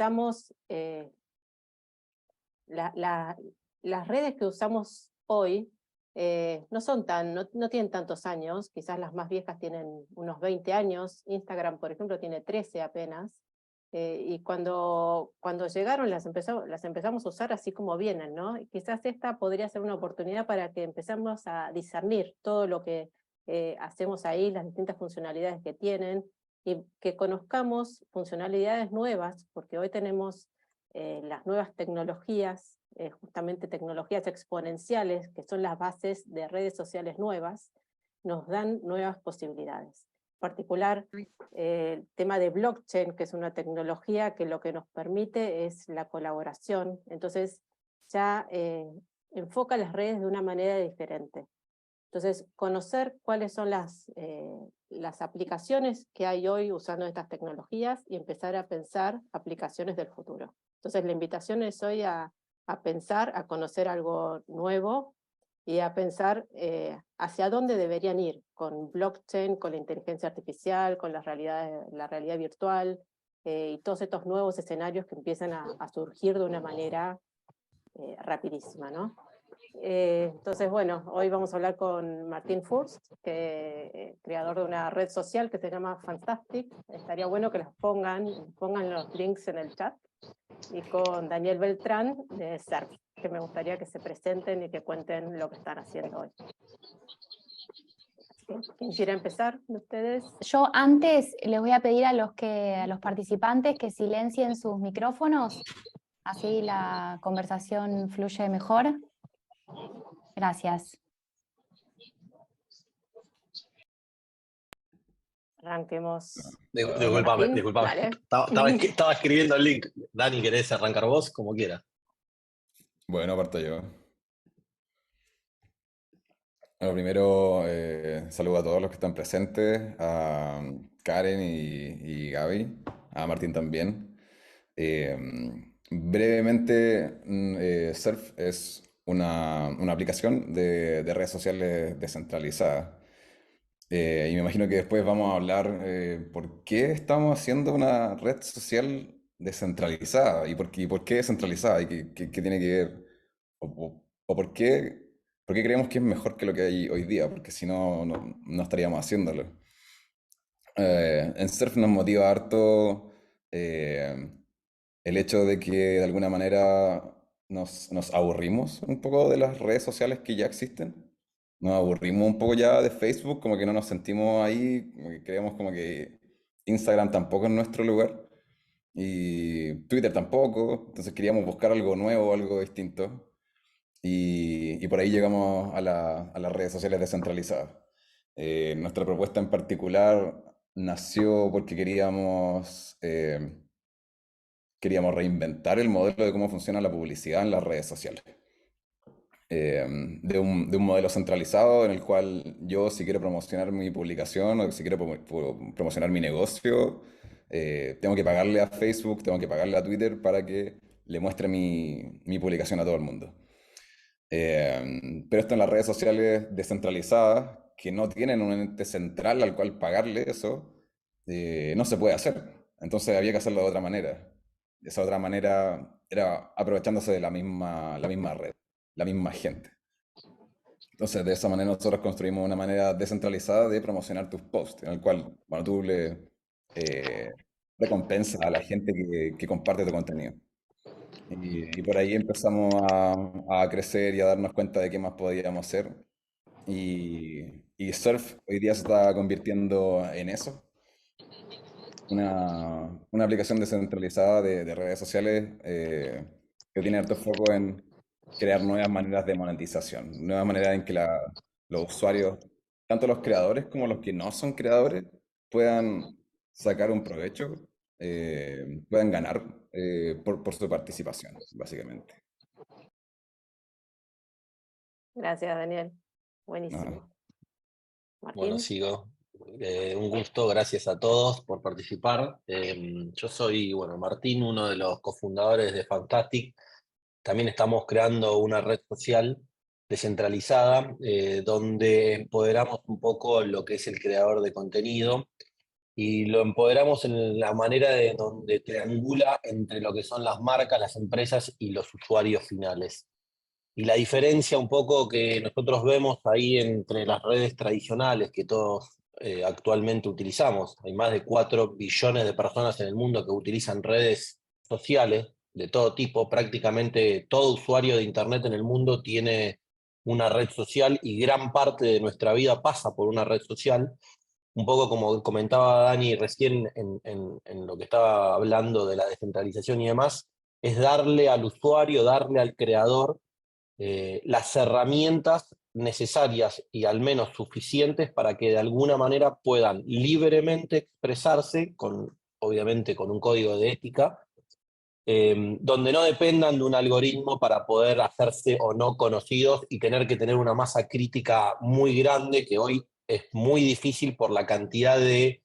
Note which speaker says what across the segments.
Speaker 1: pensamos, las redes que usamos hoy no tienen tantos años, quizás las más viejas tienen unos 20 años, Instagram, por ejemplo, tiene 13 apenas, y cuando llegaron las empezamos a usar así como vienen, ¿no? Y quizás esta podría ser una oportunidad para que empecemos a discernir todo lo que hacemos ahí, las distintas funcionalidades que tienen, y que conozcamos funcionalidades nuevas, porque hoy tenemos las nuevas tecnologías, justamente tecnologías exponenciales, que son las bases de redes sociales nuevas, nos dan nuevas posibilidades. En particular, el tema de blockchain, que es una tecnología que lo que nos permite es la colaboración, entonces ya enfoca las redes de una manera diferente. Entonces, conocer cuáles son las aplicaciones que hay hoy usando estas tecnologías y empezar a pensar aplicaciones del futuro. Entonces, la invitación es hoy a pensar, a conocer algo nuevo y a pensar hacia dónde deberían ir con blockchain, con la inteligencia artificial, con la realidad virtual y todos estos nuevos escenarios que empiezan a surgir de una manera rapidísima, ¿no? Entonces, bueno, hoy vamos a hablar con Martín Furst, creador de una red social que se llama Fantastic. Estaría bueno que las pongan los links en el chat. Y con Daniel Beltrán de Surf, que me gustaría que se presenten y que cuenten lo que están haciendo hoy. ¿Quién quiere empezar de ustedes?
Speaker 2: Yo antes les voy a pedir a los participantes que silencien sus micrófonos, así la conversación fluye mejor. Gracias.
Speaker 1: Arranquemos.
Speaker 3: Disculpame. Estaba escribiendo el link. Dani, ¿querés arrancar vos? Como quieras.
Speaker 4: Bueno, parto yo. Bueno, primero saludo a todos los que están presentes, a Karen y Gaby, a Martín también. Brevemente, Surf es una aplicación de redes sociales descentralizada. Y me imagino que después vamos a hablar por qué estamos haciendo una red social descentralizada y por qué descentralizada y qué tiene que ver o por qué creemos que es mejor que lo que hay hoy día, porque si no, no estaríamos haciéndolo. En Surf nos motiva harto el hecho de que de alguna manera nos aburrimos un poco de las redes sociales que ya existen. Nos aburrimos un poco ya de Facebook, como que no nos sentimos ahí, como que creemos como que Instagram tampoco es nuestro lugar y Twitter tampoco, entonces queríamos buscar algo nuevo, algo distinto y por ahí llegamos a las redes sociales descentralizadas. Nuestra propuesta en particular nació porque queríamos reinventar el modelo de cómo funciona la publicidad en las redes sociales. De un modelo centralizado en el cual yo, si quiero promocionar mi publicación o si quiero promocionar mi negocio, tengo que pagarle a Facebook, tengo que pagarle a Twitter para que le muestre mi publicación a todo el mundo. Pero esto en las redes sociales descentralizadas, que no tienen un ente central al cual pagarle eso, no se puede hacer. Entonces había que hacerlo de otra manera. Esa otra manera era aprovechándose de la misma red, la misma gente. Entonces, de esa manera nosotros construimos una manera descentralizada de promocionar tus posts, en el cual, bueno, tú le recompensas a la gente que comparte tu contenido. Y por ahí empezamos a crecer y a darnos cuenta de qué más podíamos hacer. Y Surf hoy día se está convirtiendo en eso. Una aplicación descentralizada de redes sociales que tiene harto foco en crear nuevas maneras de monetización, nuevas maneras en que los usuarios, tanto los creadores como los que no son creadores, puedan sacar un provecho, puedan ganar por su participación, básicamente.
Speaker 1: Gracias, Daniel. Buenísimo. Martín.
Speaker 3: Bueno, sigo. Un gusto, gracias a todos por participar. Yo soy, Martín, uno de los cofundadores de Fantastic. También estamos creando una red social descentralizada donde empoderamos un poco lo que es el creador de contenido y lo empoderamos en la manera de donde triangula entre lo que son las marcas, las empresas y los usuarios finales. Y la diferencia un poco que nosotros vemos ahí entre las redes tradicionales que todos actualmente utilizamos, hay más de 4 billones de personas en el mundo que utilizan redes sociales de todo tipo, prácticamente todo usuario de Internet en el mundo tiene una red social y gran parte de nuestra vida pasa por una red social. Un poco como comentaba Dani recién en lo que estaba hablando de la descentralización y demás, es darle al usuario, darle al creador las herramientas necesarias y al menos suficientes para que de alguna manera puedan libremente expresarse, obviamente con un código de ética, donde no dependan de un algoritmo para poder hacerse o no conocidos y tener que tener una masa crítica muy grande, que hoy es muy difícil por la cantidad de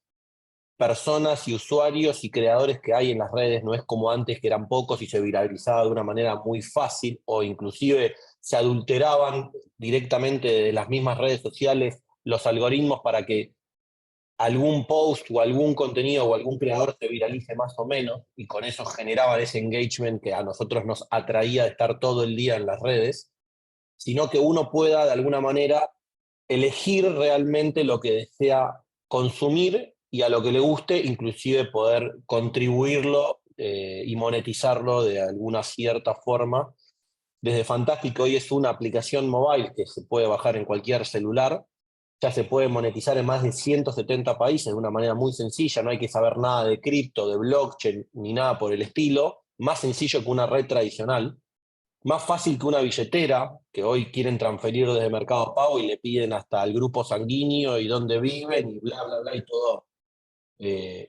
Speaker 3: personas y usuarios y creadores que hay en las redes. No es como antes, que eran pocos y se viralizaba de una manera muy fácil, o inclusive se adulteraban directamente de las mismas redes sociales los algoritmos para que algún post o algún contenido o algún creador se viralice más o menos, y con eso generaban ese engagement que a nosotros nos atraía de estar todo el día en las redes, sino que uno pueda de alguna manera elegir realmente lo que desea consumir y a lo que le guste, inclusive poder contribuirlo y monetizarlo de alguna cierta forma. Desde Fantastic hoy es una aplicación mobile que se puede bajar en cualquier celular, ya se puede monetizar en más de 170 países de una manera muy sencilla, no hay que saber nada de cripto, de blockchain, ni nada por el estilo, más sencillo que una red tradicional, más fácil que una billetera, que hoy quieren transferir desde Mercado Pago y le piden hasta el grupo sanguíneo y dónde viven y bla, bla, bla, y todo.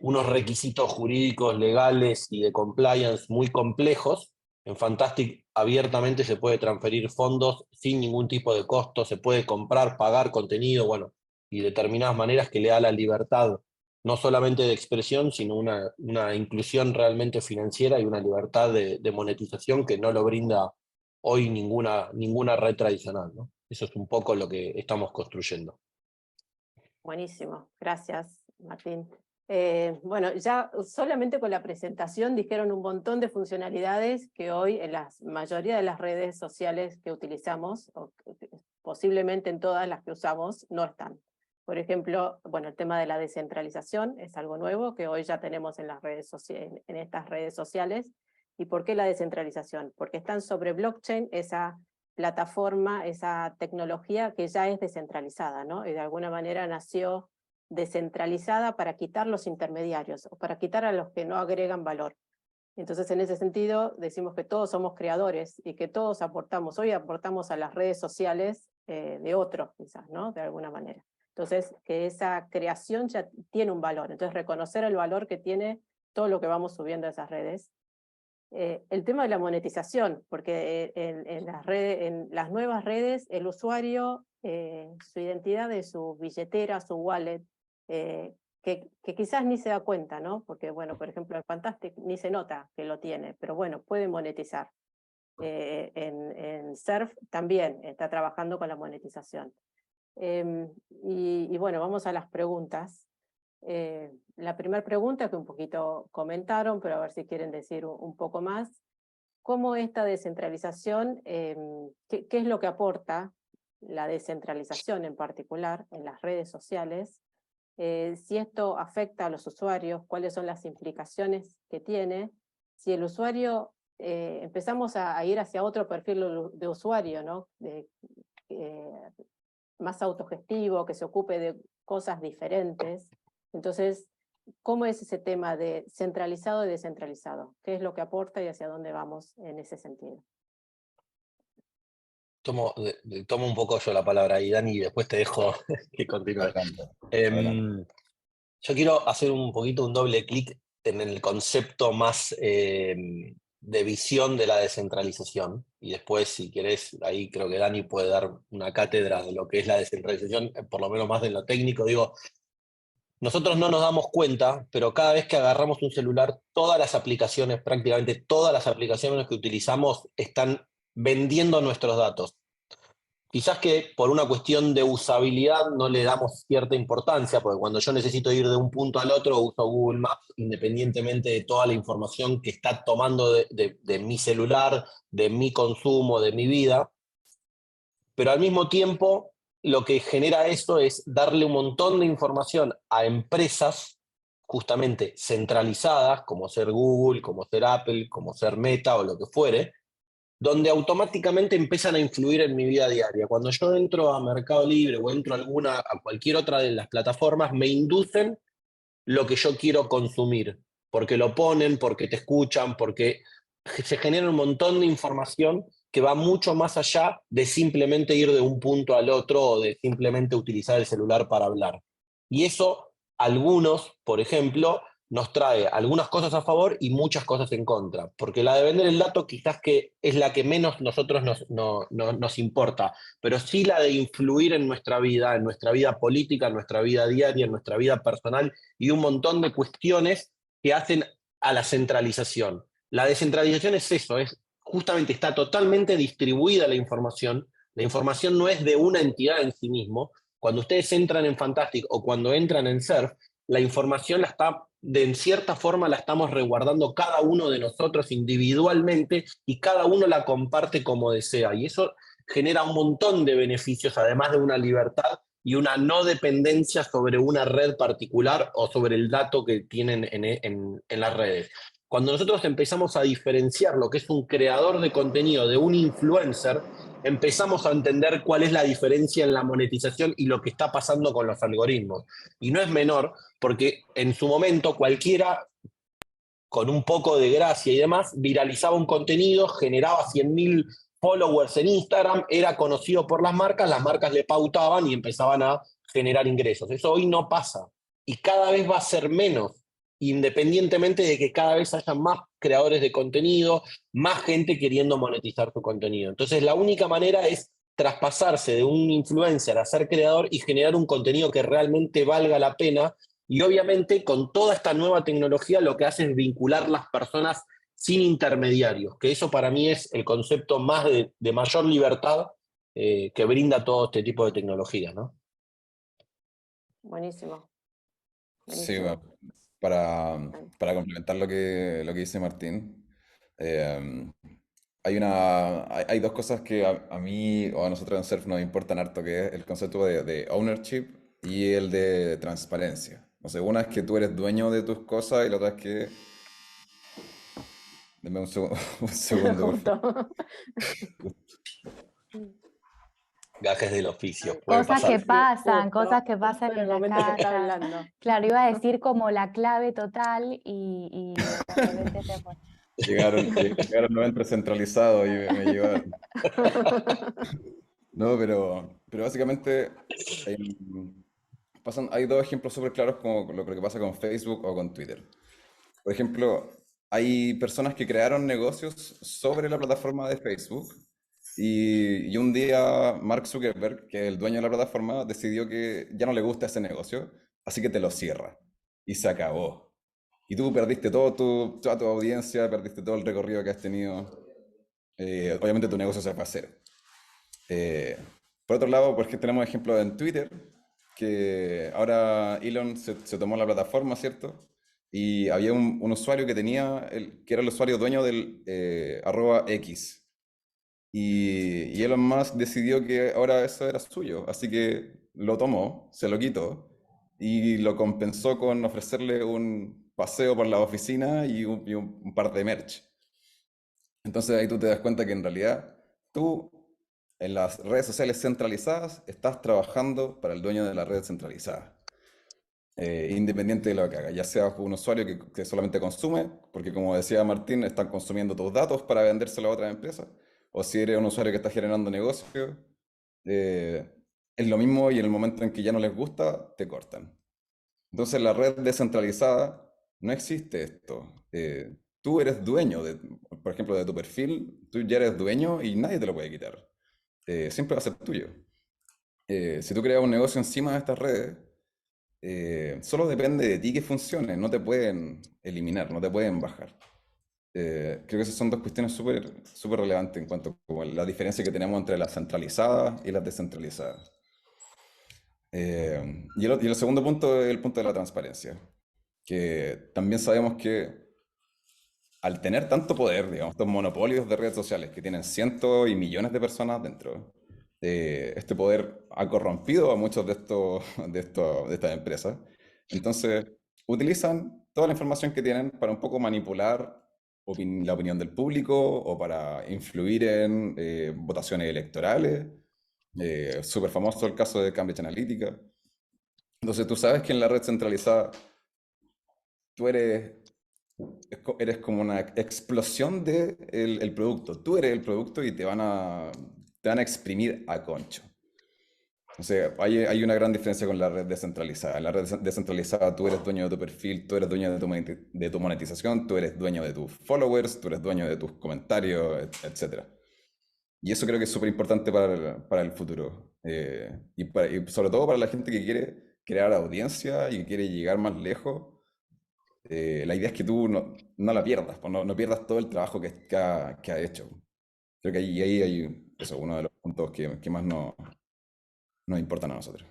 Speaker 3: Unos requisitos jurídicos, legales y de compliance muy complejos. En Fantastic abiertamente se puede transferir fondos sin ningún tipo de costo, se puede comprar, pagar contenido, bueno, y determinadas maneras que le da la libertad, no solamente de expresión, sino una inclusión realmente financiera y una libertad de monetización que no lo brinda hoy ninguna red tradicional, ¿no? Eso es un poco lo que estamos construyendo.
Speaker 1: Buenísimo, gracias, Martín. Bueno, ya solamente con la presentación dijeron un montón de funcionalidades que hoy en la mayoría de las redes sociales que utilizamos, o posiblemente en todas las que usamos, no están. Por ejemplo, bueno, el tema de la descentralización es algo nuevo que hoy ya tenemos en las redes en estas redes sociales. ¿Y por qué la descentralización? Porque están sobre blockchain, esa plataforma, esa tecnología que ya es descentralizada, ¿no? Y de alguna manera nació descentralizada para quitar los intermediarios, o para quitar a los que no agregan valor. Entonces, en ese sentido, decimos que todos somos creadores y que todos aportamos. Hoy aportamos a las redes sociales de otros, quizás, ¿no? De alguna manera. Entonces, que esa creación ya tiene un valor. Entonces, reconocer el valor que tiene todo lo que vamos subiendo a esas redes. El tema de la monetización, porque en las nuevas redes, el usuario, su identidad de su billetera, su wallet, que quizás ni se da cuenta, ¿no? Porque, bueno, por ejemplo, el Fantastic ni se nota que lo tiene, pero bueno, puede monetizar. En Surf también está trabajando con la monetización. Y bueno, vamos a las preguntas. La primera pregunta que un poquito comentaron, pero a ver si quieren decir un poco más. ¿Cómo esta descentralización, qué es lo que aporta la descentralización en particular en las redes sociales? Si esto afecta a los usuarios, cuáles son las implicaciones que tiene. Si el usuario, empezamos a ir hacia otro perfil de usuario, ¿no? Más autogestivo, que se ocupe de cosas diferentes. Entonces, ¿cómo es ese tema de centralizado y descentralizado? ¿Qué es lo que aporta y hacia dónde vamos en ese sentido?
Speaker 3: Tomo un poco yo la palabra ahí, Dani, y después te dejo que continúes.
Speaker 4: Adelante, adelante.
Speaker 3: Yo quiero hacer un poquito un doble clic en el concepto más de visión de la descentralización, y después, si querés, ahí creo que Dani puede dar una cátedra de lo que es la descentralización, por lo menos más de lo técnico. Digo, nosotros no nos damos cuenta, pero cada vez que agarramos un celular, todas las aplicaciones, prácticamente todas las aplicaciones que utilizamos están vendiendo nuestros datos. quizás que por una cuestión de usabilidad no le damos cierta importancia, porque cuando yo necesito ir de un punto al otro uso Google Maps, independientemente de toda la información que está tomando de mi celular, de mi consumo, de mi vida. Pero al mismo tiempo, lo que genera esto es darle un montón de información a empresas justamente centralizadas, como ser Google, como ser Apple, como ser Meta o lo que fuere, donde automáticamente empiezan a influir en mi vida diaria. Cuando yo entro a Mercado Libre o entro a cualquier otra de las plataformas, me inducen lo que yo quiero consumir, porque lo ponen, porque te escuchan, porque se genera un montón de información que va mucho más allá de simplemente ir de un punto al otro o de simplemente utilizar el celular para hablar. Y eso, algunos, por ejemplo, nos trae algunas cosas a favor y muchas cosas en contra, porque la de vender el dato quizás que es la que menos nosotros nos importa, pero sí la de influir en nuestra vida política, en nuestra vida diaria, en nuestra vida personal y un montón de cuestiones que hacen a la centralización. La descentralización es eso, es justamente está totalmente distribuida la información no es de una entidad en sí mismo. Cuando ustedes entran en Fantastic o cuando entran en Surf, la información en cierta forma la estamos resguardando cada uno de nosotros individualmente y cada uno la comparte como desea. Y eso genera un montón de beneficios, además de una libertad y una no dependencia sobre una red particular o sobre el dato que tienen en las redes. Cuando nosotros empezamos a diferenciar lo que es un creador de contenido de un influencer, empezamos a entender cuál es la diferencia en la monetización y lo que está pasando con los algoritmos. Y no es menor, porque en su momento cualquiera con un poco de gracia y demás, viralizaba un contenido, generaba 100.000 followers en Instagram, era conocido por las marcas le pautaban y empezaban a generar ingresos. Eso hoy no pasa y cada vez va a ser menos, independientemente de que cada vez haya más creadores de contenido, más gente queriendo monetizar su contenido. Entonces la única manera es traspasarse de un influencer a ser creador y generar un contenido que realmente valga la pena y obviamente con toda esta nueva tecnología lo que hace es vincular las personas sin intermediarios, que eso para mí es el concepto más de mayor libertad que brinda todo este tipo de tecnología, ¿no?
Speaker 1: Buenísimo.
Speaker 4: Sí,
Speaker 1: Buenísimo.
Speaker 4: para complementar lo que dice Martín, eh, hay dos cosas que a mí o a nosotros en Surf nos importan harto, que es el concepto de ownership y el de transparencia. O sea, una es que tú eres dueño de tus cosas y la otra es que... Deme un segundo, por favor.
Speaker 1: Justo.
Speaker 3: Gajes del oficio, puede
Speaker 2: Cosas que
Speaker 3: pasar.
Speaker 2: pasan,
Speaker 1: Justo
Speaker 2: en
Speaker 1: el
Speaker 2: la
Speaker 1: momento que está
Speaker 2: casa.
Speaker 1: hablando.
Speaker 2: Claro, iba a decir como la clave total y de repente se fue.
Speaker 4: Llegaron 90 centralizados y me llevaron. No, pero básicamente hay dos ejemplos súper claros como lo que pasa con Facebook o con Twitter. Por ejemplo, hay personas que crearon negocios sobre la plataforma de Facebook y un día Mark Zuckerberg, que es el dueño de la plataforma, decidió que ya no le gusta ese negocio, así que te lo cierra y se acabó. Y tú perdiste toda tu audiencia, perdiste todo el recorrido que has tenido. Obviamente tu negocio se fue a cero. Eh, por otro lado, porque tenemos ejemplos en Twitter, que ahora Elon se tomó la plataforma, ¿cierto? Y había un usuario que que era el usuario dueño del @X. Y Elon Musk decidió que ahora eso era suyo, así que lo tomó, se lo quitó y lo compensó con ofrecerle un paseo por la oficina y un par de merch. Entonces ahí tú te das cuenta que en realidad tú en las redes sociales centralizadas estás trabajando para el dueño de la red centralizada. Independiente de lo que haga, ya sea un usuario que solamente consume, porque como decía Martín, están consumiendo tus datos para vendérselo a otras empresas, o si eres un usuario que está generando negocio, eh, es lo mismo y en el momento en que ya no les gusta, te cortan. Entonces, en la red descentralizada no existe esto. Tú eres dueño, por ejemplo, de tu perfil, tú ya eres dueño y nadie te lo puede quitar. Siempre va a ser tuyo. Si tú creas un negocio encima de estas redes, solo depende de ti que funcione, no te pueden eliminar, no te pueden bajar. Creo que esas son dos cuestiones súper relevantes en cuanto a la diferencia que tenemos entre las centralizadas y las descentralizadas. Y el segundo punto es el punto de la transparencia, que también sabemos que al tener tanto poder, digamos, estos monopolios de redes sociales que tienen cientos y millones de personas dentro, este poder ha corrompido a muchos de estas empresas. Entonces, utilizan toda la información que tienen para un poco manipular la opinión del público o para influir en votaciones electorales. Súper famoso el caso de Cambridge Analytica. Entonces, tú sabes que en la red centralizada tú eres como una explosión de el producto. Tú eres el producto y te van a exprimir a concho. O sea, hay una gran diferencia con la red descentralizada. En la red descentralizada tú eres dueño de tu perfil, tú eres dueño de tu monetización, tú eres dueño de tus followers, tú eres dueño de tus comentarios, etc. Y eso creo que es súper importante para el futuro. Y sobre todo para la gente que quiere crear audiencia y que quiere llegar más lejos. La idea es que tú no la pierdas, pues no pierdas todo el trabajo que ha hecho. Creo que ahí hay eso, uno de los puntos que más nos importan a nosotros.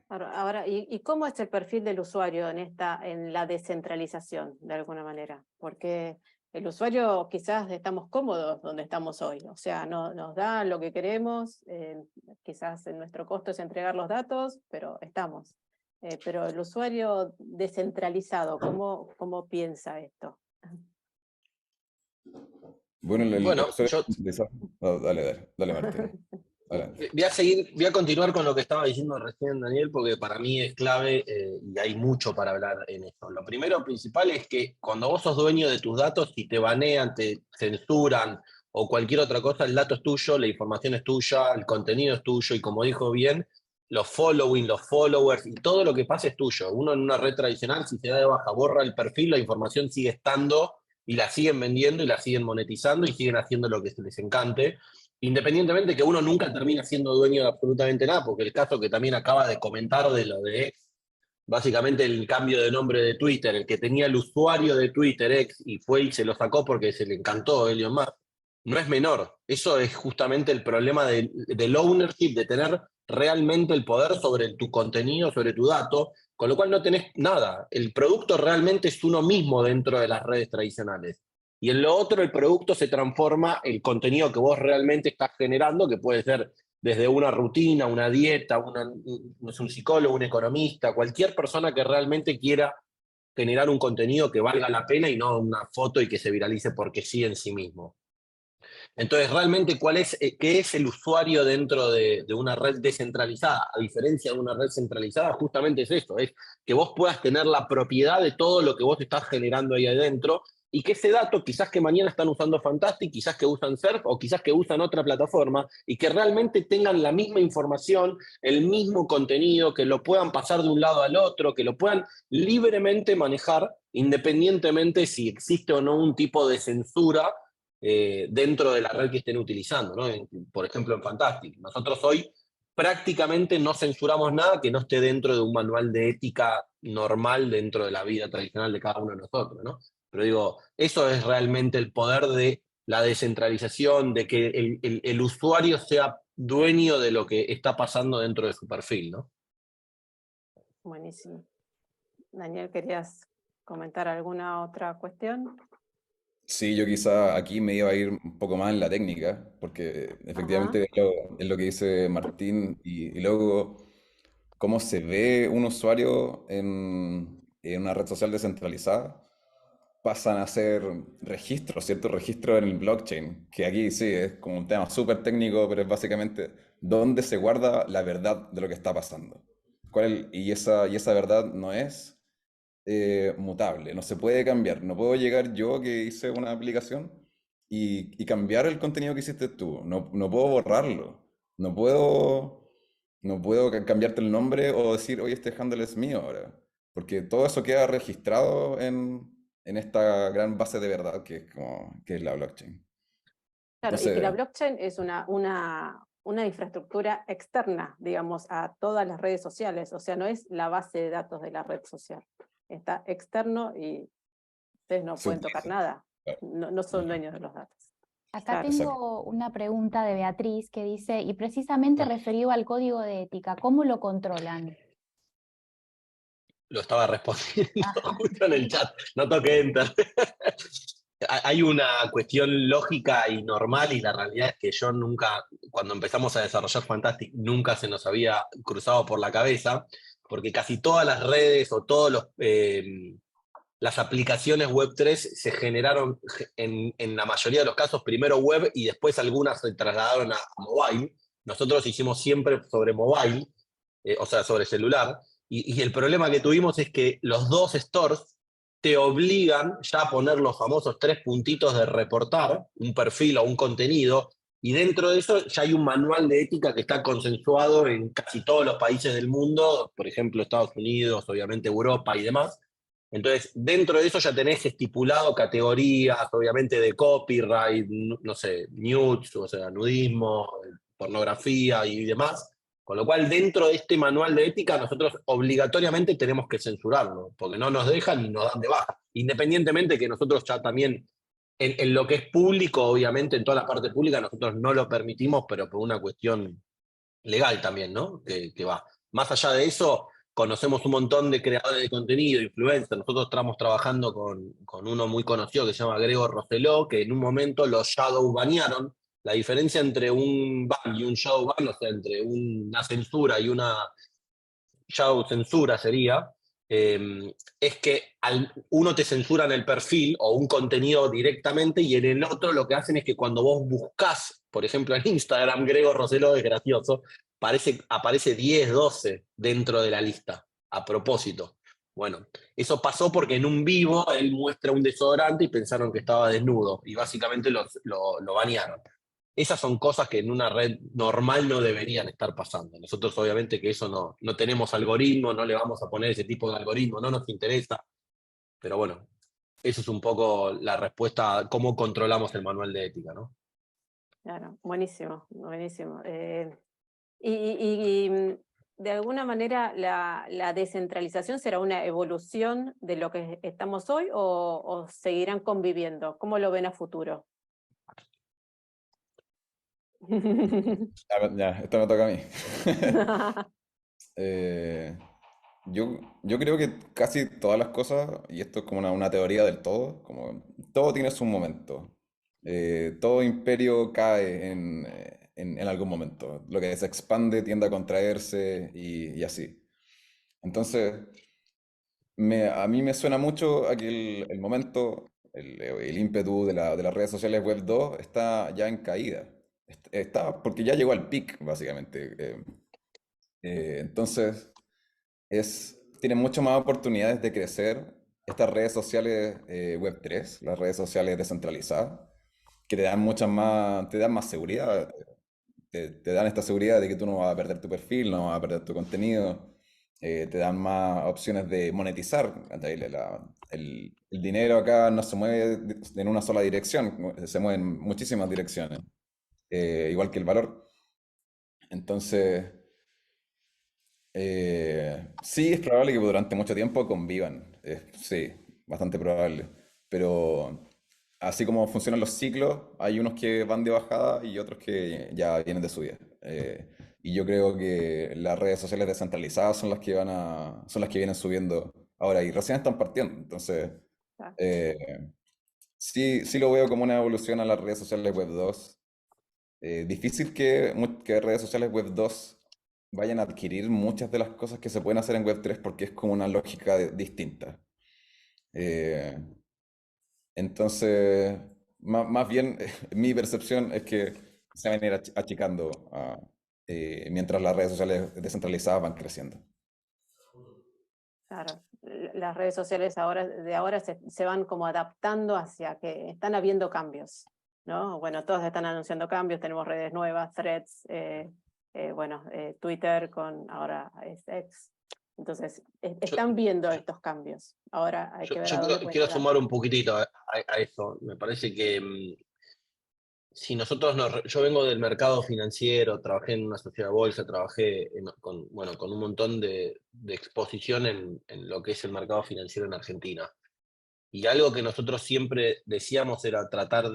Speaker 1: Ahora, ¿y cómo es el perfil del usuario en la descentralización, de alguna manera? Porque el usuario quizás estamos cómodos donde estamos hoy, o sea, nos da lo que queremos, quizás nuestro costo es entregar los datos, pero estamos. Pero el usuario descentralizado, ¿cómo piensa esto?
Speaker 4: Bueno, el
Speaker 3: Bueno,
Speaker 4: usuario
Speaker 3: yo
Speaker 4: dale, Martín. Adelante.
Speaker 3: voy a continuar con lo que estaba diciendo recién Daniel, porque para mí es clave y hay mucho para hablar en esto. Lo primero principal es que cuando vos sos dueño de tus datos, si te banean, te censuran o cualquier otra cosa, el dato es tuyo, la información es tuya, el contenido es tuyo y como dijo bien, los following, los followers y todo lo que pasa es tuyo. Uno en una red tradicional, si se da de baja, borra el perfil, la información sigue estando y la siguen vendiendo y la siguen monetizando y siguen haciendo lo que se les encante. Independientemente que uno nunca termina siendo dueño de absolutamente nada, porque el caso que también acaba de comentar de lo de X, básicamente el cambio de nombre de Twitter, el que tenía el usuario de Twitter X y fue y se lo sacó porque se le encantó Elon Musk, no es menor. Eso es justamente el problema del ownership, de tener realmente el poder sobre tu contenido, sobre tu dato, con lo cual no tenés nada. El producto realmente es uno mismo dentro de las redes tradicionales. Y en lo otro, el producto se transforma el contenido que vos realmente estás generando, que puede ser desde una rutina, una dieta, no sé, un psicólogo, un economista, cualquier persona que realmente quiera generar un contenido que valga la pena y no una foto y que se viralice porque sí en sí mismo. Entonces, realmente, ¿qué es el usuario dentro de una red descentralizada? A diferencia de una red centralizada, justamente es esto, es que vos puedas tener la propiedad de todo lo que vos estás generando ahí adentro y que ese dato quizás que mañana están usando Fantastic, quizás que usan Surf o quizás que usan otra plataforma y que realmente tengan la misma información, el mismo contenido, que lo puedan pasar de un lado al otro, que lo puedan libremente manejar independientemente si existe o no un tipo de censura dentro de la red que estén utilizando, ¿no? Por ejemplo, en Fantastic. Nosotros hoy prácticamente no censuramos nada que no esté dentro de un manual de ética normal dentro de la vida tradicional de cada uno de nosotros, ¿no? Pero digo, eso es realmente el poder de la descentralización, de que el usuario sea dueño de lo que está pasando dentro de su perfil, ¿no?
Speaker 1: Buenísimo. Daniel, ¿querías comentar alguna otra cuestión?
Speaker 4: Sí, yo quizá aquí me iba a ir un poco más en la técnica, porque
Speaker 1: Ajá.
Speaker 4: efectivamente es lo que dice Martín, y luego cómo se ve un usuario en una red social descentralizada, pasan a ser registros, ¿cierto? Registros en el blockchain, que aquí sí es como un tema súper técnico, pero es básicamente dónde se guarda la verdad de lo que está pasando. Y esa verdad no es mutable, no se puede cambiar. No puedo llegar yo que hice una aplicación y cambiar el contenido que hiciste tú. No puedo borrarlo. No puedo, no puedo cambiarte el nombre o decir, oye, este handle es mío ahora. Porque todo eso queda registrado en esta gran base de verdad que es la blockchain.
Speaker 1: Claro, y que la
Speaker 4: Entonces,
Speaker 1: blockchain es una infraestructura externa, digamos, a todas las redes sociales, o sea, no es la base de datos de la red social, está externo y Ustedes no
Speaker 4: Se
Speaker 1: pueden tocar
Speaker 4: utiliza.
Speaker 1: nada,
Speaker 4: Claro.
Speaker 1: no son dueños de los datos.
Speaker 2: Acá
Speaker 1: Claro.
Speaker 2: tengo una pregunta de Beatriz que dice, y precisamente referido al código de ética, ¿cómo lo controlan?
Speaker 3: Lo estaba respondiendo
Speaker 2: Ah,
Speaker 3: justo en el chat, no toqué enter. Hay una cuestión lógica y normal, y la realidad es que yo nunca, cuando empezamos a desarrollar Fantastic, nunca se nos había cruzado por la cabeza, porque casi todas las redes o todas las aplicaciones Web3 se generaron en la mayoría de los casos primero web y después algunas se trasladaron a mobile. Nosotros hicimos siempre sobre mobile, o sea, sobre celular, y el problema que tuvimos es que los dos stores te obligan ya a poner los famosos 3 puntitos de reportar, un perfil o un contenido, y dentro de eso ya hay un manual de ética que está consensuado en casi todos los países del mundo, por ejemplo Estados Unidos, obviamente Europa y demás. Entonces, dentro de eso ya tenés estipulado categorías, obviamente de copyright, no sé, nudes, o sea, nudismo, pornografía y demás. Con lo cual, dentro de este manual de ética, nosotros obligatoriamente tenemos que censurarlo, porque no nos dejan y nos dan de baja. Independientemente que nosotros ya también, en lo que es público, obviamente, en toda la parte pública, nosotros no lo permitimos, pero por una cuestión legal también, ¿no? Que va. Más allá de eso, conocemos un montón de creadores de contenido, influencers. Nosotros estamos trabajando con uno muy conocido que se llama Gregor Roseló, que en un momento los shadow banearon. La diferencia entre un ban y un shadow ban, o sea, entre una censura y una shadow censura sería, es que uno te censura en el perfil o un contenido directamente, y en el otro lo que hacen es que cuando vos buscas, por ejemplo en Instagram, Gregor Roseló es gracioso, aparece 10, 12 dentro de la lista, a propósito. Bueno, eso pasó porque en un vivo él muestra un desodorante y pensaron que estaba desnudo, y básicamente lo banearon. Esas son cosas que en una red normal no deberían estar pasando. Nosotros obviamente que eso no tenemos algoritmo, no le vamos a poner ese tipo de algoritmo, no nos interesa. Pero bueno, eso es un poco la respuesta a cómo controlamos el manual de ética, ¿no?
Speaker 1: Claro, buenísimo, buenísimo. De alguna manera la descentralización será una evolución de lo que estamos hoy, o seguirán conviviendo. ¿Cómo lo ven a futuro?
Speaker 4: Ya, esto me toca a mí. Eh, yo creo que casi todas las cosas, y esto es como una teoría del todo, como todo tiene su momento. Todo imperio cae en algún momento. Lo que se expande tiende a contraerse y así. Entonces, a mí me suena mucho a que el momento, el ímpetu de las redes sociales web 2 está ya en caída. Está, porque ya llegó al pic, básicamente. Entonces, tienen mucho más oportunidades de crecer estas redes sociales web 3, las redes sociales descentralizadas, que te dan más seguridad, te dan esta seguridad de que tú no vas a perder tu perfil, no vas a perder tu contenido, te dan más opciones de monetizar. El dinero acá no se mueve en una sola dirección, se mueve en muchísimas direcciones, igual que el valor. Entonces, sí, es probable que durante mucho tiempo convivan, sí, bastante probable, pero así como funcionan los ciclos, hay unos que van de bajada y otros que ya vienen de subida. Y yo creo que las redes sociales descentralizadas son las que son las que vienen subiendo ahora y recién están partiendo. Entonces,
Speaker 1: Claro.
Speaker 4: sí, sí lo veo como una evolución a las redes sociales web 2. Difícil que redes sociales web 2 vayan a adquirir muchas de las cosas que se pueden hacer en web 3 porque es como una lógica distinta. Eh, entonces, más bien, mi percepción es que se van a ir achicando mientras las redes sociales descentralizadas van creciendo.
Speaker 1: Claro, las redes sociales de ahora se van como adaptando hacia que están habiendo cambios, ¿no? Bueno, todos están anunciando cambios, tenemos redes nuevas, Threads, Twitter ahora es X. Entonces, están viendo estos cambios. Ahora hay que ver a dónde pueden
Speaker 3: Quiero
Speaker 1: llegar.
Speaker 3: sumar un poquito a eso. Me parece que si yo vengo del mercado financiero, trabajé en una sociedad de bolsa, trabajé con un montón de exposición en lo que es el mercado financiero en Argentina. Y algo que nosotros siempre decíamos era tratar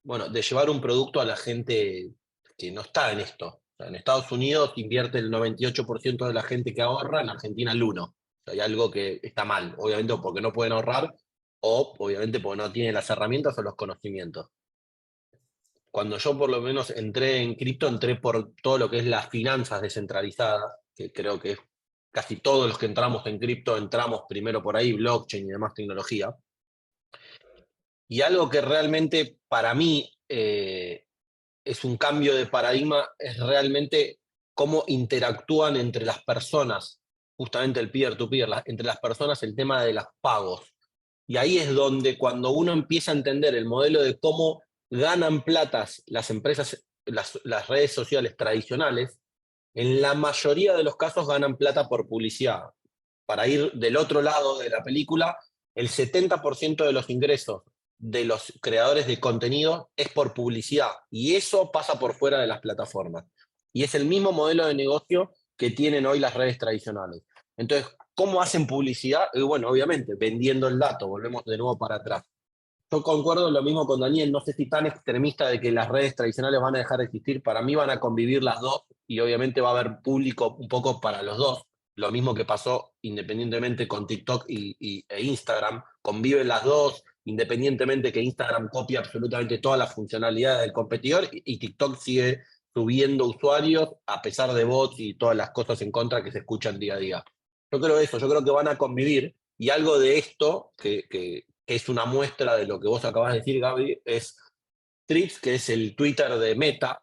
Speaker 3: bueno, de llevar un producto a la gente que no está en esto. O sea, en Estados Unidos invierte el 98% de la gente que ahorra, en Argentina el 1%. O sea, hay algo que está mal, obviamente porque no pueden ahorrar o obviamente porque no tienen las herramientas o los conocimientos. Cuando yo por lo menos entré en cripto, entré por todo lo que es las finanzas descentralizadas, que creo que casi todos los que entramos en cripto entramos primero por ahí, blockchain y demás tecnología. Y algo que realmente para mí es un cambio de paradigma, es realmente cómo interactúan entre las personas, justamente el peer-to-peer, entre las personas el tema de los pagos. Y ahí es donde cuando uno empieza a entender el modelo de cómo ganan platas las empresas, las redes sociales tradicionales, en la mayoría de los casos ganan plata por publicidad. Para ir del otro lado de la película, el 70% de los ingresos de los creadores de contenido es por publicidad, y eso pasa por fuera de las plataformas. Y es el mismo modelo de negocio que tienen hoy las redes tradicionales. Entonces, ¿cómo hacen publicidad? Y bueno, obviamente, vendiendo el dato, volvemos de nuevo para atrás. Yo concuerdo lo mismo con Daniel, no sé si tan extremista de que las redes tradicionales van a dejar de existir. Para mí van a convivir las dos y obviamente va a haber público un poco para los dos. Lo mismo que pasó independientemente con TikTok e Instagram. Conviven las dos, independientemente que Instagram copia absolutamente todas las funcionalidades del competidor y TikTok sigue subiendo usuarios a pesar de bots y todas las cosas en contra que se escuchan día a día. Yo creo eso, yo creo que van a convivir y algo de esto que es una muestra de lo que vos acabas de decir, Gaby, es Threads, que es el Twitter de Meta,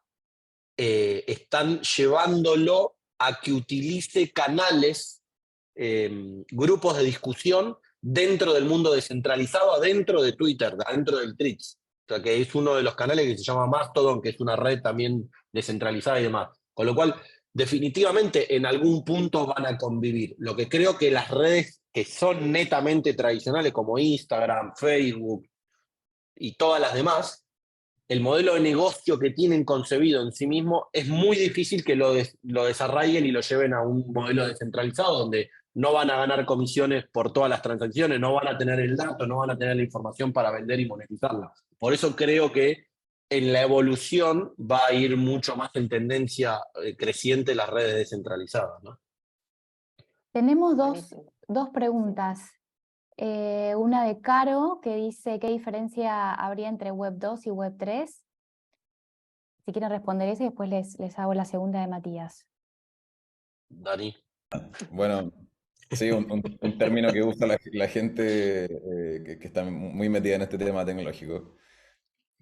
Speaker 3: están llevándolo a que utilice canales, grupos de discusión dentro del mundo descentralizado, adentro de Twitter, adentro del Threads. O sea, que es uno de los canales que se llama Mastodon, que es una red también descentralizada y demás. Con lo cual, definitivamente en algún punto van a convivir. Lo que creo que las redes que son netamente tradicionales, como Instagram, Facebook y todas las demás, el modelo de negocio que tienen concebido en sí mismo es muy difícil que lo desarraiguen y lo lleven a un modelo descentralizado donde no van a ganar comisiones por todas las transacciones, no van a tener el dato, no van a tener la información para vender y monetizarla. Por eso creo que en la evolución va a ir mucho más en tendencia creciente las redes descentralizadas, ¿no?
Speaker 2: Tenemos
Speaker 1: Buenísimo.
Speaker 2: dos preguntas. Una de Caro, que dice, ¿qué diferencia habría entre Web 2 y Web 3? Si quieren responder eso y después les hago la segunda de Matías.
Speaker 3: Dani.
Speaker 4: Bueno, sí, un término que usa la gente que está muy metida en este tema tecnológico.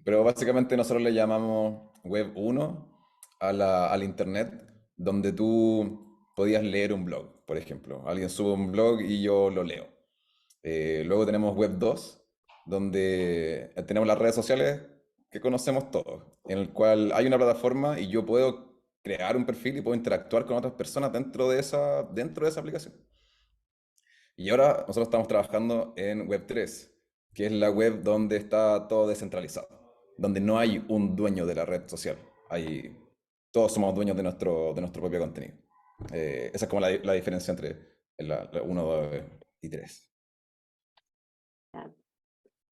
Speaker 4: Pero básicamente nosotros le llamamos Web 1 al Internet, donde tú podías leer un blog, por ejemplo. Alguien sube un blog y yo lo leo. Luego tenemos Web 2, donde tenemos las redes sociales que conocemos todos, en el cual hay una plataforma y yo puedo crear un perfil y puedo interactuar con otras personas dentro de esa aplicación. Y ahora nosotros estamos trabajando en Web 3, que es la web donde está todo descentralizado, donde no hay un dueño de la red social. Todos somos dueños de nuestro propio contenido. Esa es como la diferencia entre la 1, 2 y 3.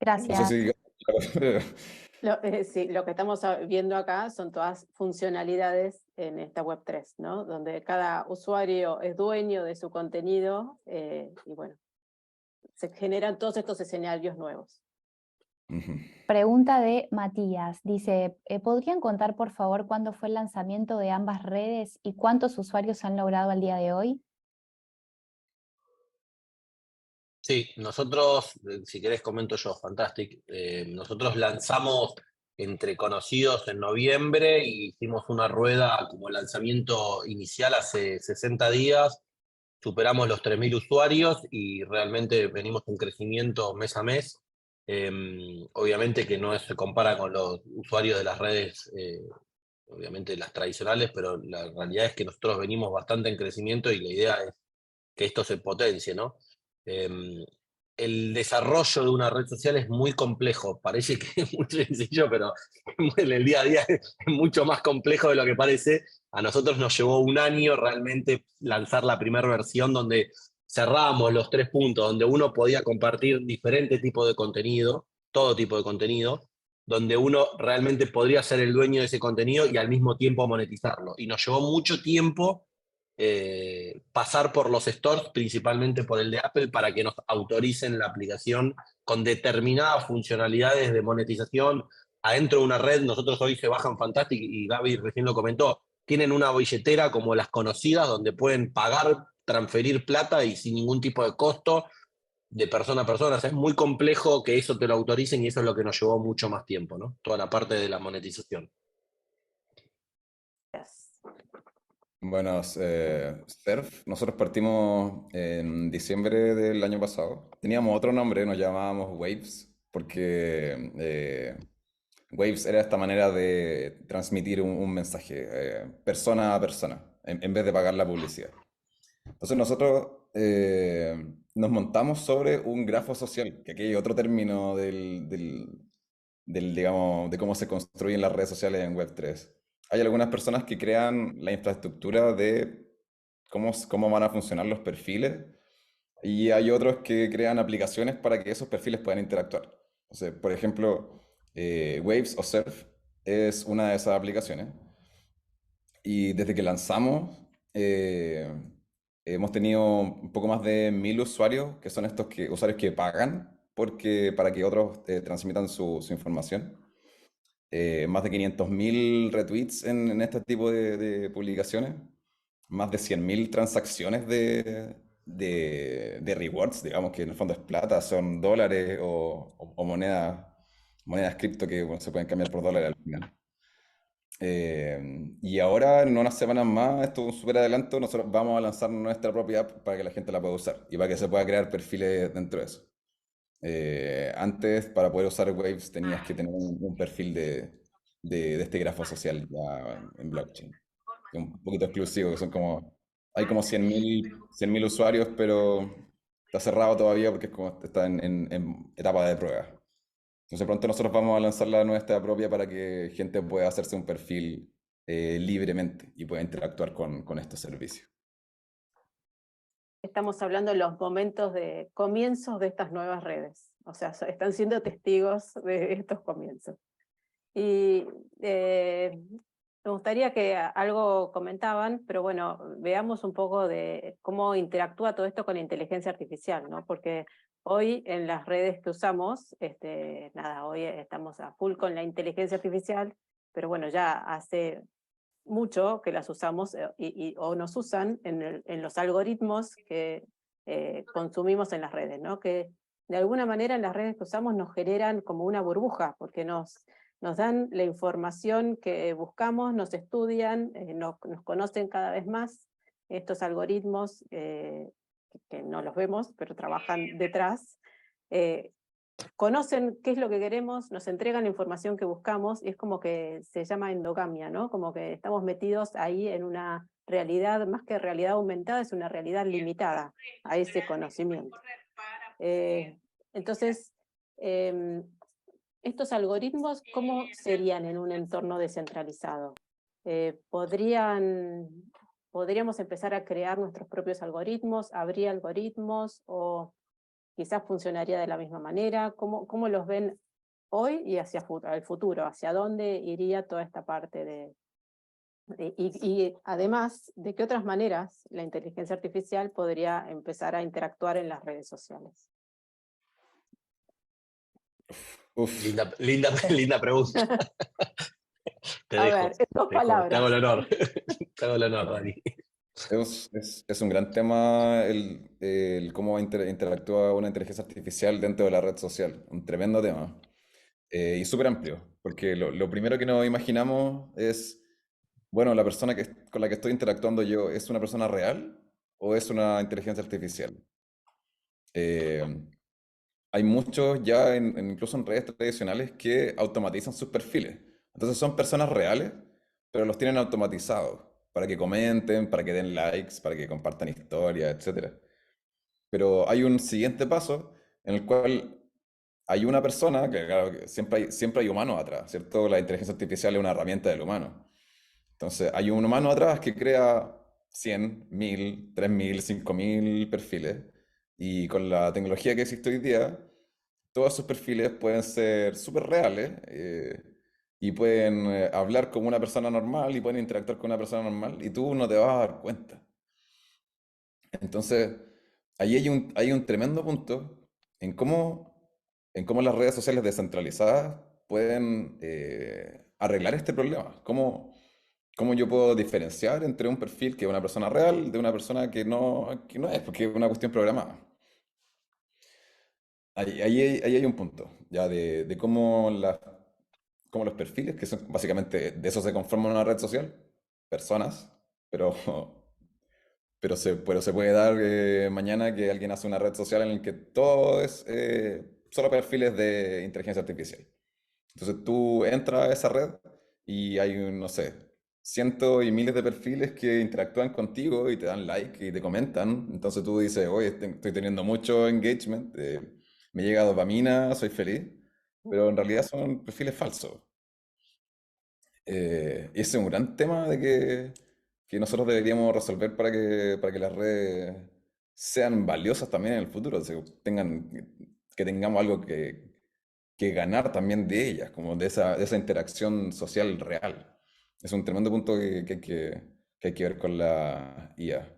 Speaker 2: Gracias.
Speaker 4: No sé si...
Speaker 1: Sí, lo que estamos viendo acá son todas funcionalidades en esta Web 3, ¿no? Donde cada usuario es dueño de su contenido y bueno, se generan todos estos escenarios nuevos.
Speaker 2: Pregunta de Matías. Dice, ¿podrían contar por favor cuándo fue el lanzamiento de ambas redes y cuántos usuarios han logrado al día de hoy?
Speaker 3: Sí, nosotros, si querés comento yo, Fantastic, nosotros lanzamos entre conocidos en noviembre y hicimos una rueda como lanzamiento inicial hace 60 días, superamos los 3.000 usuarios y realmente venimos en crecimiento mes a mes. Obviamente que no se compara con los usuarios de las redes, obviamente las tradicionales, pero la realidad es que nosotros venimos bastante en crecimiento y la idea es que esto se potencie, ¿no? El desarrollo de una red social es muy complejo, parece que es muy sencillo, pero en el día a día es mucho más complejo de lo que parece. A nosotros nos llevó un año realmente lanzar la primera versión donde cerramos los 3 puntos, donde uno podía compartir diferentes tipos de contenido, todo tipo de contenido, donde uno realmente podría ser el dueño de ese contenido y al mismo tiempo monetizarlo. Y nos llevó mucho tiempo pasar por los stores, principalmente por el de Apple, para que nos autoricen la aplicación con determinadas funcionalidades de monetización adentro de una red. Nosotros hoy se bajan Fantastic, y Gaby recién lo comentó, tienen una billetera como las conocidas, donde pueden pagar, transferir plata y sin ningún tipo de costo de persona a persona. O sea, es muy complejo que eso te lo autoricen, y eso es lo que nos llevó mucho más tiempo, ¿no? Toda la parte de la monetización.
Speaker 1: Yes.
Speaker 4: Bueno, Surf, nosotros partimos en diciembre del año pasado. Teníamos otro nombre, nos llamábamos Waves, porque Waves era esta manera de transmitir un mensaje persona a persona, en vez de pagar la publicidad. Entonces nosotros nos montamos sobre un grafo social, que aquí hay otro término digamos, de cómo se construyen las redes sociales en Web3. Hay algunas personas que crean la infraestructura de cómo van a funcionar los perfiles, y hay otros que crean aplicaciones para que esos perfiles puedan interactuar. Entonces, por ejemplo, Waves o Surf es una de esas aplicaciones. Y desde que lanzamos, eh, hemos tenido un poco más de 1.000 usuarios, que son usuarios que pagan para que otros transmitan su información. Más de 500.000 retweets en este tipo de publicaciones. Más de 100.000 transacciones de rewards, digamos que en el fondo es plata, son dólares o monedas cripto que bueno, se pueden cambiar por dólares al final. Y ahora, en unas semanas más, esto es un súper adelanto, nosotros vamos a lanzar nuestra propia app para que la gente la pueda usar y para que se pueda crear perfiles dentro de eso. Antes, para poder usar Waves, tenías que tener un perfil de este grafo social ya en blockchain. Un poquito exclusivo, que son hay como 100.000 usuarios, pero está cerrado todavía porque está en etapa de prueba. Entonces pronto nosotros vamos a lanzar la nuestra propia para que gente pueda hacerse un perfil libremente y pueda interactuar con estos servicios.
Speaker 1: Estamos hablando de los momentos de comienzos de estas nuevas redes. O sea, están siendo testigos de estos comienzos. Y me gustaría que algo comentaban, pero bueno, veamos un poco de cómo interactúa todo esto con la inteligencia artificial, ¿no? Porque hoy en las redes que usamos, hoy estamos a full con la inteligencia artificial, pero bueno, ya hace mucho que las usamos o nos usan en los algoritmos que consumimos en las redes, ¿no? Que de alguna manera en las redes que usamos nos generan como una burbuja, porque nos dan la información que buscamos, nos estudian, nos conocen cada vez más. Estos algoritmos, que no los vemos, pero trabajan detrás, conocen qué es lo que queremos, nos entregan la información que buscamos, y es como que se llama endogamia, ¿no? Como que estamos metidos ahí en una realidad, más que realidad aumentada, es una realidad limitada a ese conocimiento. Entonces, estos algoritmos, ¿cómo serían en un entorno descentralizado? ¿Podríamos empezar a crear nuestros propios algoritmos? ¿Habría algoritmos? ¿O quizás funcionaría de la misma manera? ¿Cómo los ven hoy y hacia el futuro? ¿Hacia dónde iría toda esta parte y además, de qué otras maneras la inteligencia artificial podría empezar a interactuar en las redes sociales?
Speaker 4: Uf,
Speaker 3: Linda pregunta. Te
Speaker 1: A
Speaker 3: dejo,
Speaker 1: ver, en dos
Speaker 3: te hago el
Speaker 1: palabras.
Speaker 3: honor. Te hago el honor, Dani.
Speaker 4: es un gran tema el cómo interactúa una inteligencia artificial dentro de la red social. Un tremendo tema. Y súper amplio, porque lo primero que nos imaginamos es, bueno, la persona con la que estoy interactuando yo, ¿es una persona real o es una inteligencia artificial? Eh, Hay muchos ya, incluso en redes tradicionales, que automatizan sus perfiles. Entonces son personas reales, pero los tienen automatizados para que comenten, para que den likes, para que compartan historias, etcétera. Pero hay un siguiente paso en el cual hay una persona, que claro, que siempre hay humanos atrás, ¿cierto? La inteligencia artificial es una herramienta del humano. Entonces hay un humano atrás que crea 100, 1000, 3000, 5000 perfiles. Y con la tecnología que existe hoy día, todos esos perfiles pueden ser súper reales y pueden hablar como una persona normal y pueden interactuar con una persona normal y tú no te vas a dar cuenta. Entonces, ahí hay un tremendo punto en cómo las redes sociales descentralizadas pueden arreglar este problema. ¿Cómo yo puedo diferenciar entre un perfil que es una persona real de una persona que no es, porque es una cuestión programada? Ahí hay un punto, ya de cómo los perfiles, que son básicamente de eso se conforma una red social, personas, pero, pero se puede dar mañana que alguien hace una red social en la que todo es solo perfiles de inteligencia artificial. Entonces tú entras a esa red y hay, no sé, cientos y miles de perfiles que interactúan contigo y te dan like y te comentan. Entonces tú dices, oye, estoy teniendo mucho engagement, me llega dopamina, soy feliz, pero en realidad son perfiles falsos. Y ese es un gran tema que nosotros deberíamos resolver para que las redes sean valiosas también en el futuro, o sea, que tengamos algo que ganar también de ellas, como de esa interacción social real. Es un tremendo punto que hay que ver con la IA.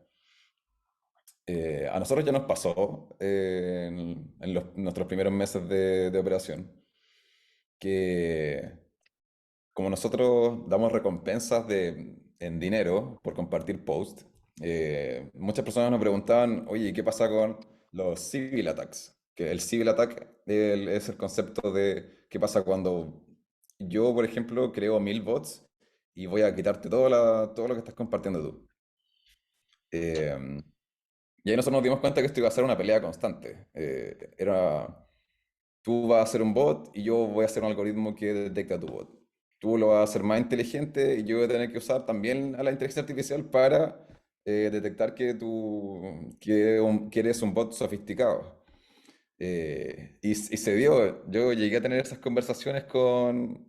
Speaker 4: A nosotros ya nos pasó en nuestros primeros meses de operación que como nosotros damos recompensas en dinero por compartir posts, muchas personas nos preguntaban, oye, ¿qué pasa con los civil attacks? Que el civil attack es el concepto de qué pasa cuando yo, por ejemplo, creo 1000 bots y voy a quitarte todo lo que estás compartiendo tú. Eh, y ahí nosotros nos dimos cuenta que esto iba a ser una pelea constante. Tú vas a hacer un bot y yo voy a hacer un algoritmo que detecta tu bot. Tú lo vas a hacer más inteligente y yo voy a tener que usar también a la inteligencia artificial para detectar que eres un bot sofisticado. Y se dio, yo llegué a tener esas conversaciones con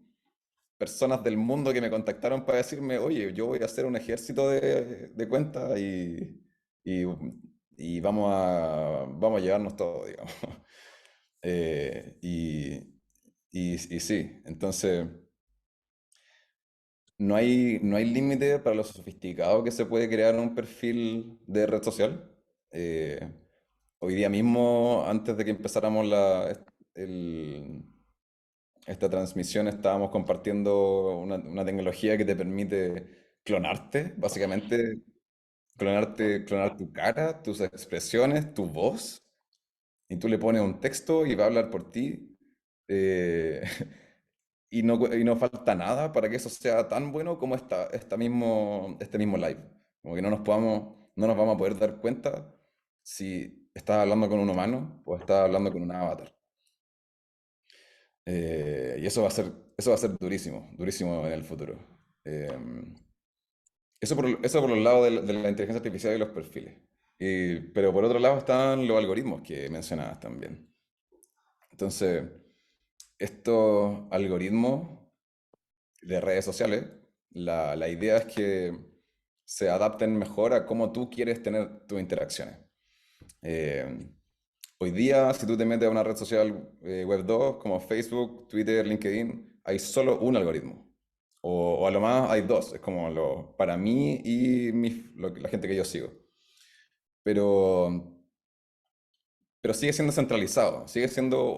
Speaker 4: personas del mundo que me contactaron para decirme, oye, yo voy a hacer un ejército de cuentas y, vamos a llevarnos todo, digamos. Eh, y, y sí, entonces no hay límite para lo sofisticado que se puede crear un perfil de red social. Eh, Hoy día mismo, antes de que empezáramos el- esta transmisión, estábamos compartiendo una tecnología que te permite clonarte, básicamente clonar tu cara, tus expresiones, tu voz, y tú le pones un texto y va a hablar por ti. eh, y no falta nada para que eso sea tan bueno como este mismo live. Como que no nos vamos a poder dar cuenta si estás hablando con un humano o estás hablando con un avatar. Y eso va a ser durísimo, durísimo en el futuro. Eh, Eso por los lados de la inteligencia artificial y los perfiles. Pero por otro lado están los algoritmos que mencionabas también. Entonces, estos algoritmos de redes sociales, la idea es que se adapten mejor a cómo tú quieres tener tus interacciones. Eh, Hoy día, si tú te metes a una red social web 2 como Facebook, Twitter, LinkedIn, hay solo un algoritmo. O a lo más hay dos, es como para mí y la gente que yo sigo. Pero, pero sigue siendo centralizado,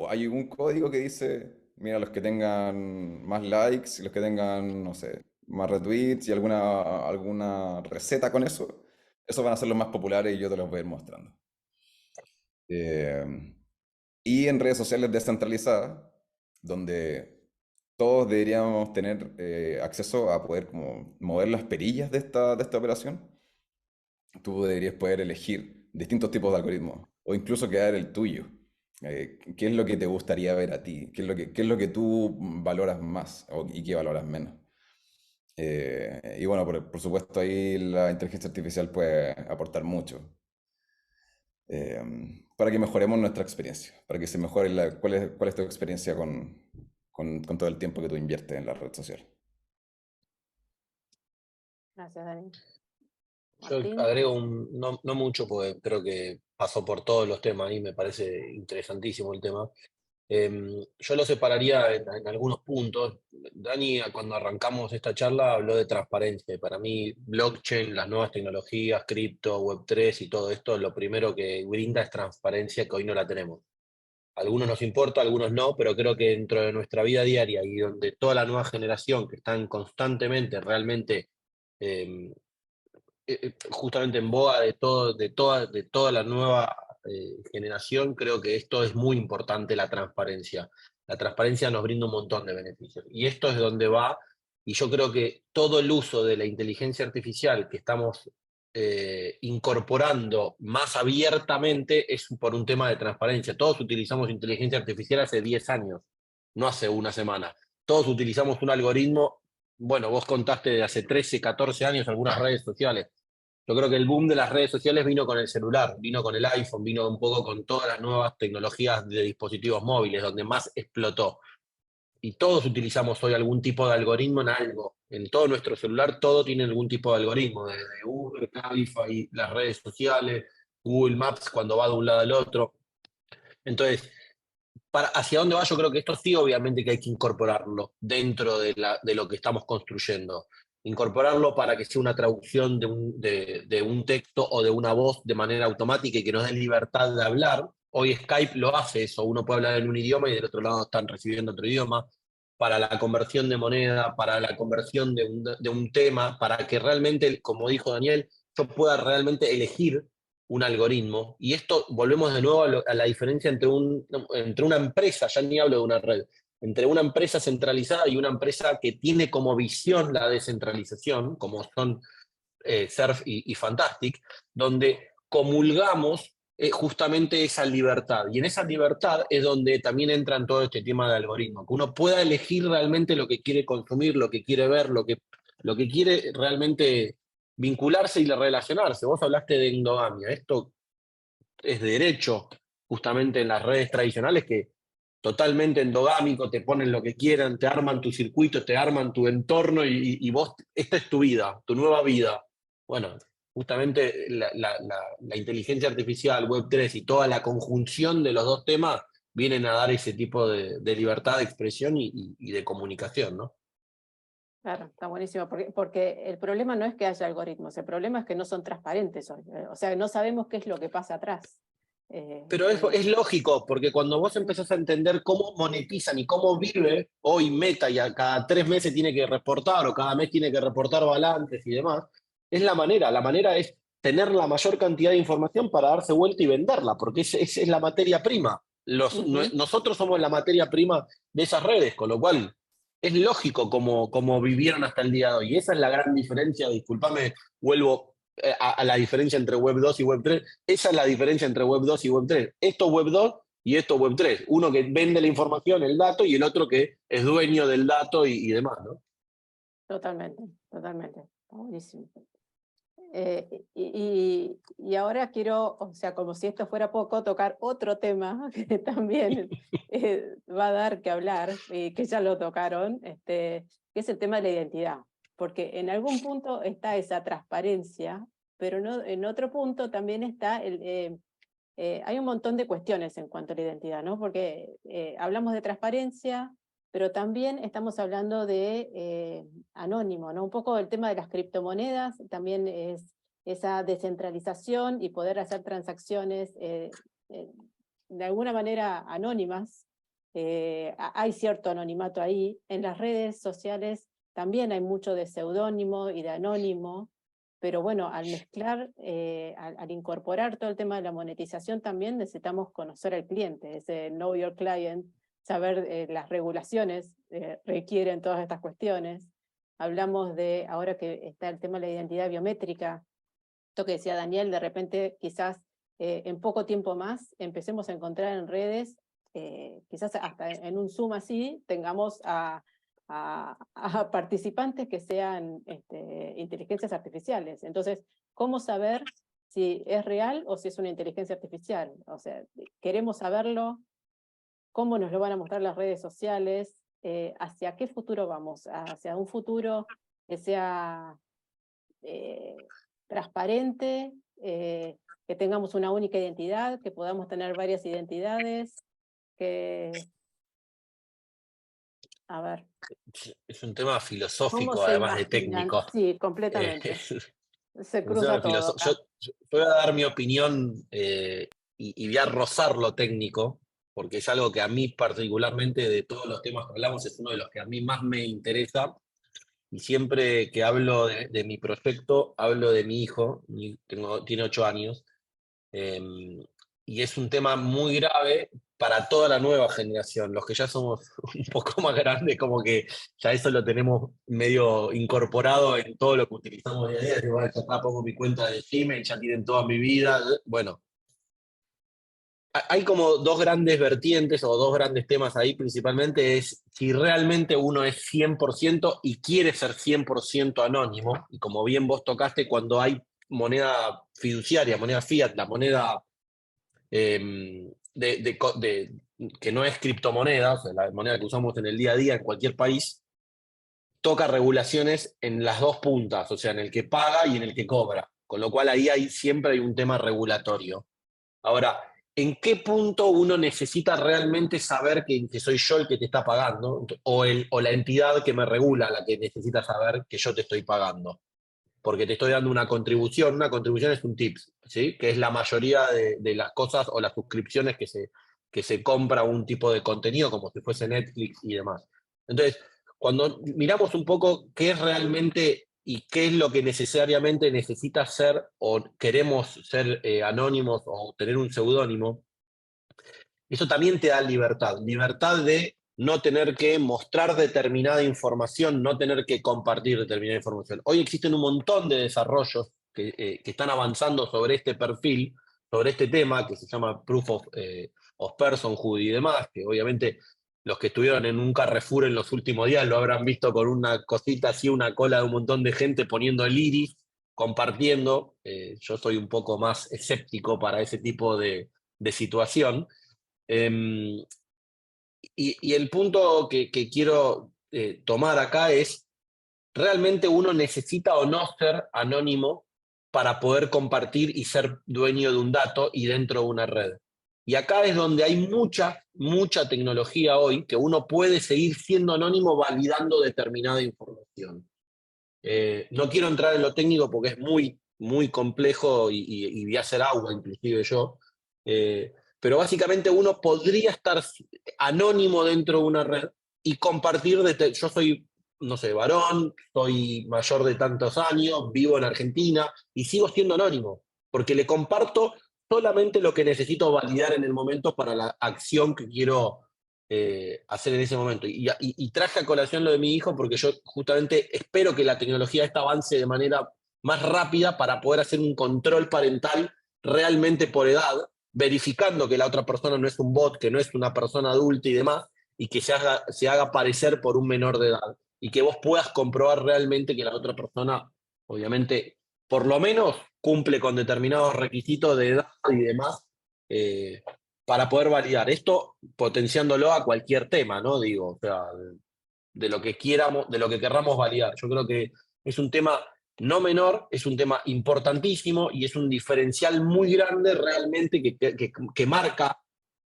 Speaker 4: hay un código que dice, mira, los que tengan más likes y los que tengan, no sé, más retweets y alguna receta con eso, esos van a ser los más populares y yo te los voy a ir mostrando. Eh, y en redes sociales descentralizadas, donde todos deberíamos tener acceso a poder como mover las perillas de esta operación, tú deberías poder elegir distintos tipos de algoritmos o incluso crear el tuyo. ¿Qué es lo que te gustaría ver a ti? Qué es lo que tú valoras más y qué valoras menos? Y bueno, por supuesto ahí la inteligencia artificial puede aportar mucho para que mejoremos nuestra experiencia, para que se mejore cuál es tu experiencia con todo el tiempo que tú inviertes en la red social.
Speaker 1: Gracias, Dani.
Speaker 3: Yo
Speaker 1: Martín.
Speaker 3: agrego no mucho, porque creo que pasó por todos los temas y me parece interesantísimo el tema. Yo lo separaría en algunos puntos. Dani, cuando arrancamos esta charla, habló de transparencia. Y para mí, blockchain, las nuevas tecnologías, cripto, Web3 y todo esto, lo primero que brinda es transparencia, que hoy no la tenemos. A algunos nos importa, a algunos no, pero creo que dentro de nuestra vida diaria y donde toda la nueva generación que están constantemente realmente eh, justamente en boga de toda la nueva generación, creo que esto es muy importante, la transparencia. La transparencia nos brinda un montón de beneficios. Y esto es donde va, y yo creo que todo el uso de la inteligencia artificial que estamos incorporando más abiertamente es por un tema de transparencia. Todos utilizamos inteligencia artificial hace 10 años, no hace una semana. Todos utilizamos un algoritmo, bueno, vos contaste de hace 13, 14 años algunas redes sociales. Yo creo que el boom de las redes sociales vino con el celular, vino con el iPhone, vino un poco con todas las nuevas tecnologías de dispositivos móviles, donde más explotó. Y todos utilizamos hoy algún tipo de algoritmo en algo. En todo nuestro celular todo tiene algún tipo de algoritmo, desde Uber, Cabify, las redes sociales, Google Maps cuando va de un lado al otro. Entonces, hacia dónde va, yo creo que esto sí, obviamente que hay que incorporarlo dentro de lo que estamos construyendo. Incorporarlo para que sea una traducción de un texto o de una voz de manera automática y que nos dé libertad de hablar. Hoy Skype lo hace eso, uno puede hablar en un idioma y del otro lado están recibiendo otro idioma, para la conversión de moneda, para la conversión de un tema, para que realmente, como dijo Daniel, yo pueda realmente elegir un algoritmo. Y esto, volvemos de nuevo a la diferencia entre una empresa, ya ni hablo de una red, entre una empresa centralizada y una empresa que tiene como visión la descentralización, como son Surf y Fantastic, donde comulgamos justamente esa libertad. Y en esa libertad es donde también entra en todo este tema de algoritmo, que uno pueda elegir realmente lo que quiere consumir, lo que quiere ver, lo que quiere realmente vincularse y relacionarse. Vos hablaste de endogamia, esto es derecho justamente en las redes tradicionales que totalmente endogámico, te ponen lo que quieran, te arman tu circuito, te arman tu entorno y vos, esta es tu vida, tu nueva vida. Bueno, justamente la inteligencia artificial, Web3 y toda la conjunción de los dos temas vienen a dar ese tipo de libertad de expresión y de comunicación, ¿no?
Speaker 1: Claro, está buenísimo, porque el problema no es que haya algoritmos, el problema es que no son transparentes hoy, o sea, no sabemos qué es lo que pasa atrás.
Speaker 3: Pero es lógico, porque cuando vos empezás a entender cómo monetizan y cómo vive hoy Meta y a cada 3 meses tiene que reportar o cada mes tiene que reportar balances y demás, es la manera es tener la mayor cantidad de información para darse vuelta y venderla, porque es la materia prima. Nosotros somos la materia prima de esas redes, con lo cual es lógico como vivieron hasta el día de hoy. Y esa es la gran diferencia, discúlpame, vuelvo a la diferencia entre Web 2 y Web 3. Esa es la diferencia entre Web 2 y Web 3. Esto es Web 2 y esto es Web 3. Uno que vende la información, el dato, y el otro que es dueño del dato y demás, ¿no?
Speaker 1: Totalmente, totalmente. Está buenísimo. Y ahora quiero, o sea, como si esto fuera poco, tocar otro tema que también va a dar que hablar, y que ya lo tocaron, que es el tema de la identidad. Porque en algún punto está esa transparencia, pero no, en otro punto también está hay un montón de cuestiones en cuanto a la identidad, ¿no? Porque hablamos de transparencia, pero también estamos hablando de anónimo, ¿no? Un poco el tema de las criptomonedas también es esa descentralización y poder hacer transacciones de alguna manera anónimas. Hay cierto anonimato ahí. En las redes sociales también hay mucho de seudónimo y de anónimo. Pero bueno, al mezclar, al incorporar todo el tema de la monetización también necesitamos conocer al cliente, ese know your client, saber las regulaciones requieren todas estas cuestiones. Hablamos de, ahora que está el tema de la identidad biométrica, esto que decía Daniel, de repente quizás en poco tiempo más empecemos a encontrar en redes, quizás hasta en un Zoom así, tengamos a participantes que sean inteligencias artificiales. Entonces, ¿cómo saber si es real o si es una inteligencia artificial? O sea, queremos saberlo, cómo nos lo van a mostrar las redes sociales, hacia qué futuro vamos, hacia un futuro que sea transparente, que tengamos una única identidad, que podamos tener varias identidades, que... A ver,
Speaker 3: Es un tema
Speaker 1: ¿cómo
Speaker 3: filosófico,
Speaker 1: se
Speaker 3: además de
Speaker 1: imaginan?
Speaker 3: técnico.
Speaker 1: Sí, completamente. Se
Speaker 3: Un tema
Speaker 1: cruza todo
Speaker 3: yo,
Speaker 1: acá.
Speaker 3: yo voy a dar mi opinión y voy a rozar lo técnico, porque es algo que a mí particularmente de todos los temas que hablamos es uno de los que a mí más me interesa. Y siempre que hablo de mi proyecto, hablo de mi hijo, tiene 8 años, eh, y es un tema muy grave para toda la nueva generación. Los que ya somos un poco más grandes, como que ya eso lo tenemos medio incorporado en todo lo que utilizamos día a día. Digo, "Bueno, ya está, pongo mi cuenta de Gmail, ya tienen toda mi vida". Bueno, hay como dos grandes vertientes o dos grandes temas ahí, principalmente es si realmente uno es 100% y quiere ser 100% anónimo, y como bien vos tocaste, cuando hay moneda fiduciaria, moneda fiat, la moneda que no es criptomoneda, o sea, la moneda que usamos en el día a día en cualquier país, toca regulaciones en las dos puntas, o sea, en el que paga y en el que cobra, con lo cual ahí siempre hay un tema regulatorio. Ahora, ¿en qué punto uno necesita realmente saber que soy yo el que te está pagando o la entidad que me regula la que necesita saber que yo te estoy pagando? Porque te estoy dando una contribución es un tips, ¿sí? Que es la mayoría de las cosas o las suscripciones que se compra un tipo de contenido, como si fuese Netflix y demás. Entonces, cuando miramos un poco qué es realmente y qué es lo que necesariamente necesita ser o queremos ser anónimos o tener un seudónimo, eso también te da libertad, libertad de no tener que mostrar determinada información, no tener que compartir determinada información. Hoy existen un montón de desarrollos que están avanzando sobre este perfil, sobre este tema, que se llama Proof of Personhood y demás, que obviamente los que estuvieron en un Carrefour en los últimos días lo habrán visto con una cosita así, una cola de un montón de gente poniendo el iris, compartiendo. Yo soy un poco más escéptico para ese tipo de situación. Eh, y el punto que quiero tomar acá es, ¿realmente uno necesita o no ser anónimo para poder compartir y ser dueño de un dato y dentro de una red? Y acá es donde hay mucha tecnología hoy que uno puede seguir siendo anónimo validando determinada información. No quiero entrar en lo técnico porque es muy complejo y voy a hacer agua inclusive yo, pero básicamente uno podría estar anónimo dentro de una red y compartir, yo soy, no sé, varón, soy mayor de tantos años, vivo en Argentina y sigo siendo anónimo, porque le comparto solamente lo que necesito validar en el momento para la acción que quiero hacer en ese momento. Y traje a colación lo de mi hijo porque yo justamente espero que la tecnología esta avance de manera más rápida para poder hacer un control parental realmente por edad, verificando que la otra persona no es un bot, que no es una persona adulta y demás, y que se haga parecer por un menor de edad. Y que vos puedas comprobar realmente que la otra persona, obviamente, por lo menos cumple con determinados requisitos de edad y demás, eh, para poder validar. Esto potenciándolo a cualquier tema, ¿no? Digo, o sea, de lo que quieramos, de lo que querramos validar. Yo creo que es un tema no menor, es un tema importantísimo y es un diferencial muy grande realmente que marca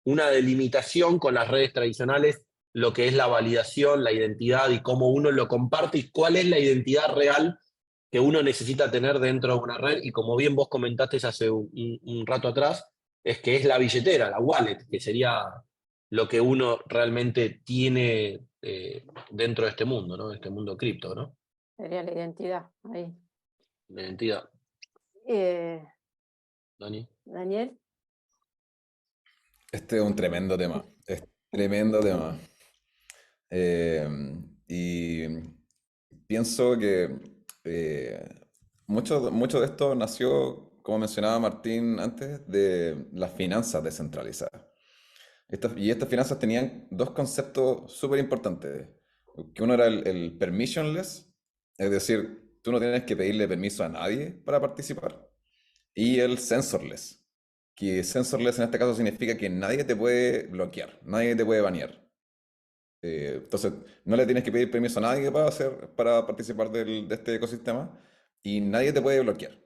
Speaker 3: una delimitación con las redes tradicionales, lo que es la validación, la identidad y cómo uno lo comparte y cuál es la identidad real que uno necesita tener dentro de una red. Y como bien vos comentaste hace un rato atrás, es que es la billetera, la wallet, que sería lo que uno realmente tiene dentro de este mundo, ¿no? Este mundo cripto, ¿no?
Speaker 1: Sería la identidad ahí.
Speaker 3: La identidad. Dani.
Speaker 1: Daniel.
Speaker 4: Este es un tremendo tema. Es tremendo tema. Eh, y pienso que mucho de esto nació, como mencionaba Martín antes, de las finanzas descentralizadas. Estas finanzas tenían dos conceptos súper importantes. Que uno era el permissionless, es decir, tú no tienes que pedirle permiso a nadie para participar. Y el censorless, que censorless en este caso significa que nadie te puede bloquear, nadie te puede banear. Entonces, no le tienes que pedir permiso a nadie para participar de este ecosistema y nadie te puede bloquear.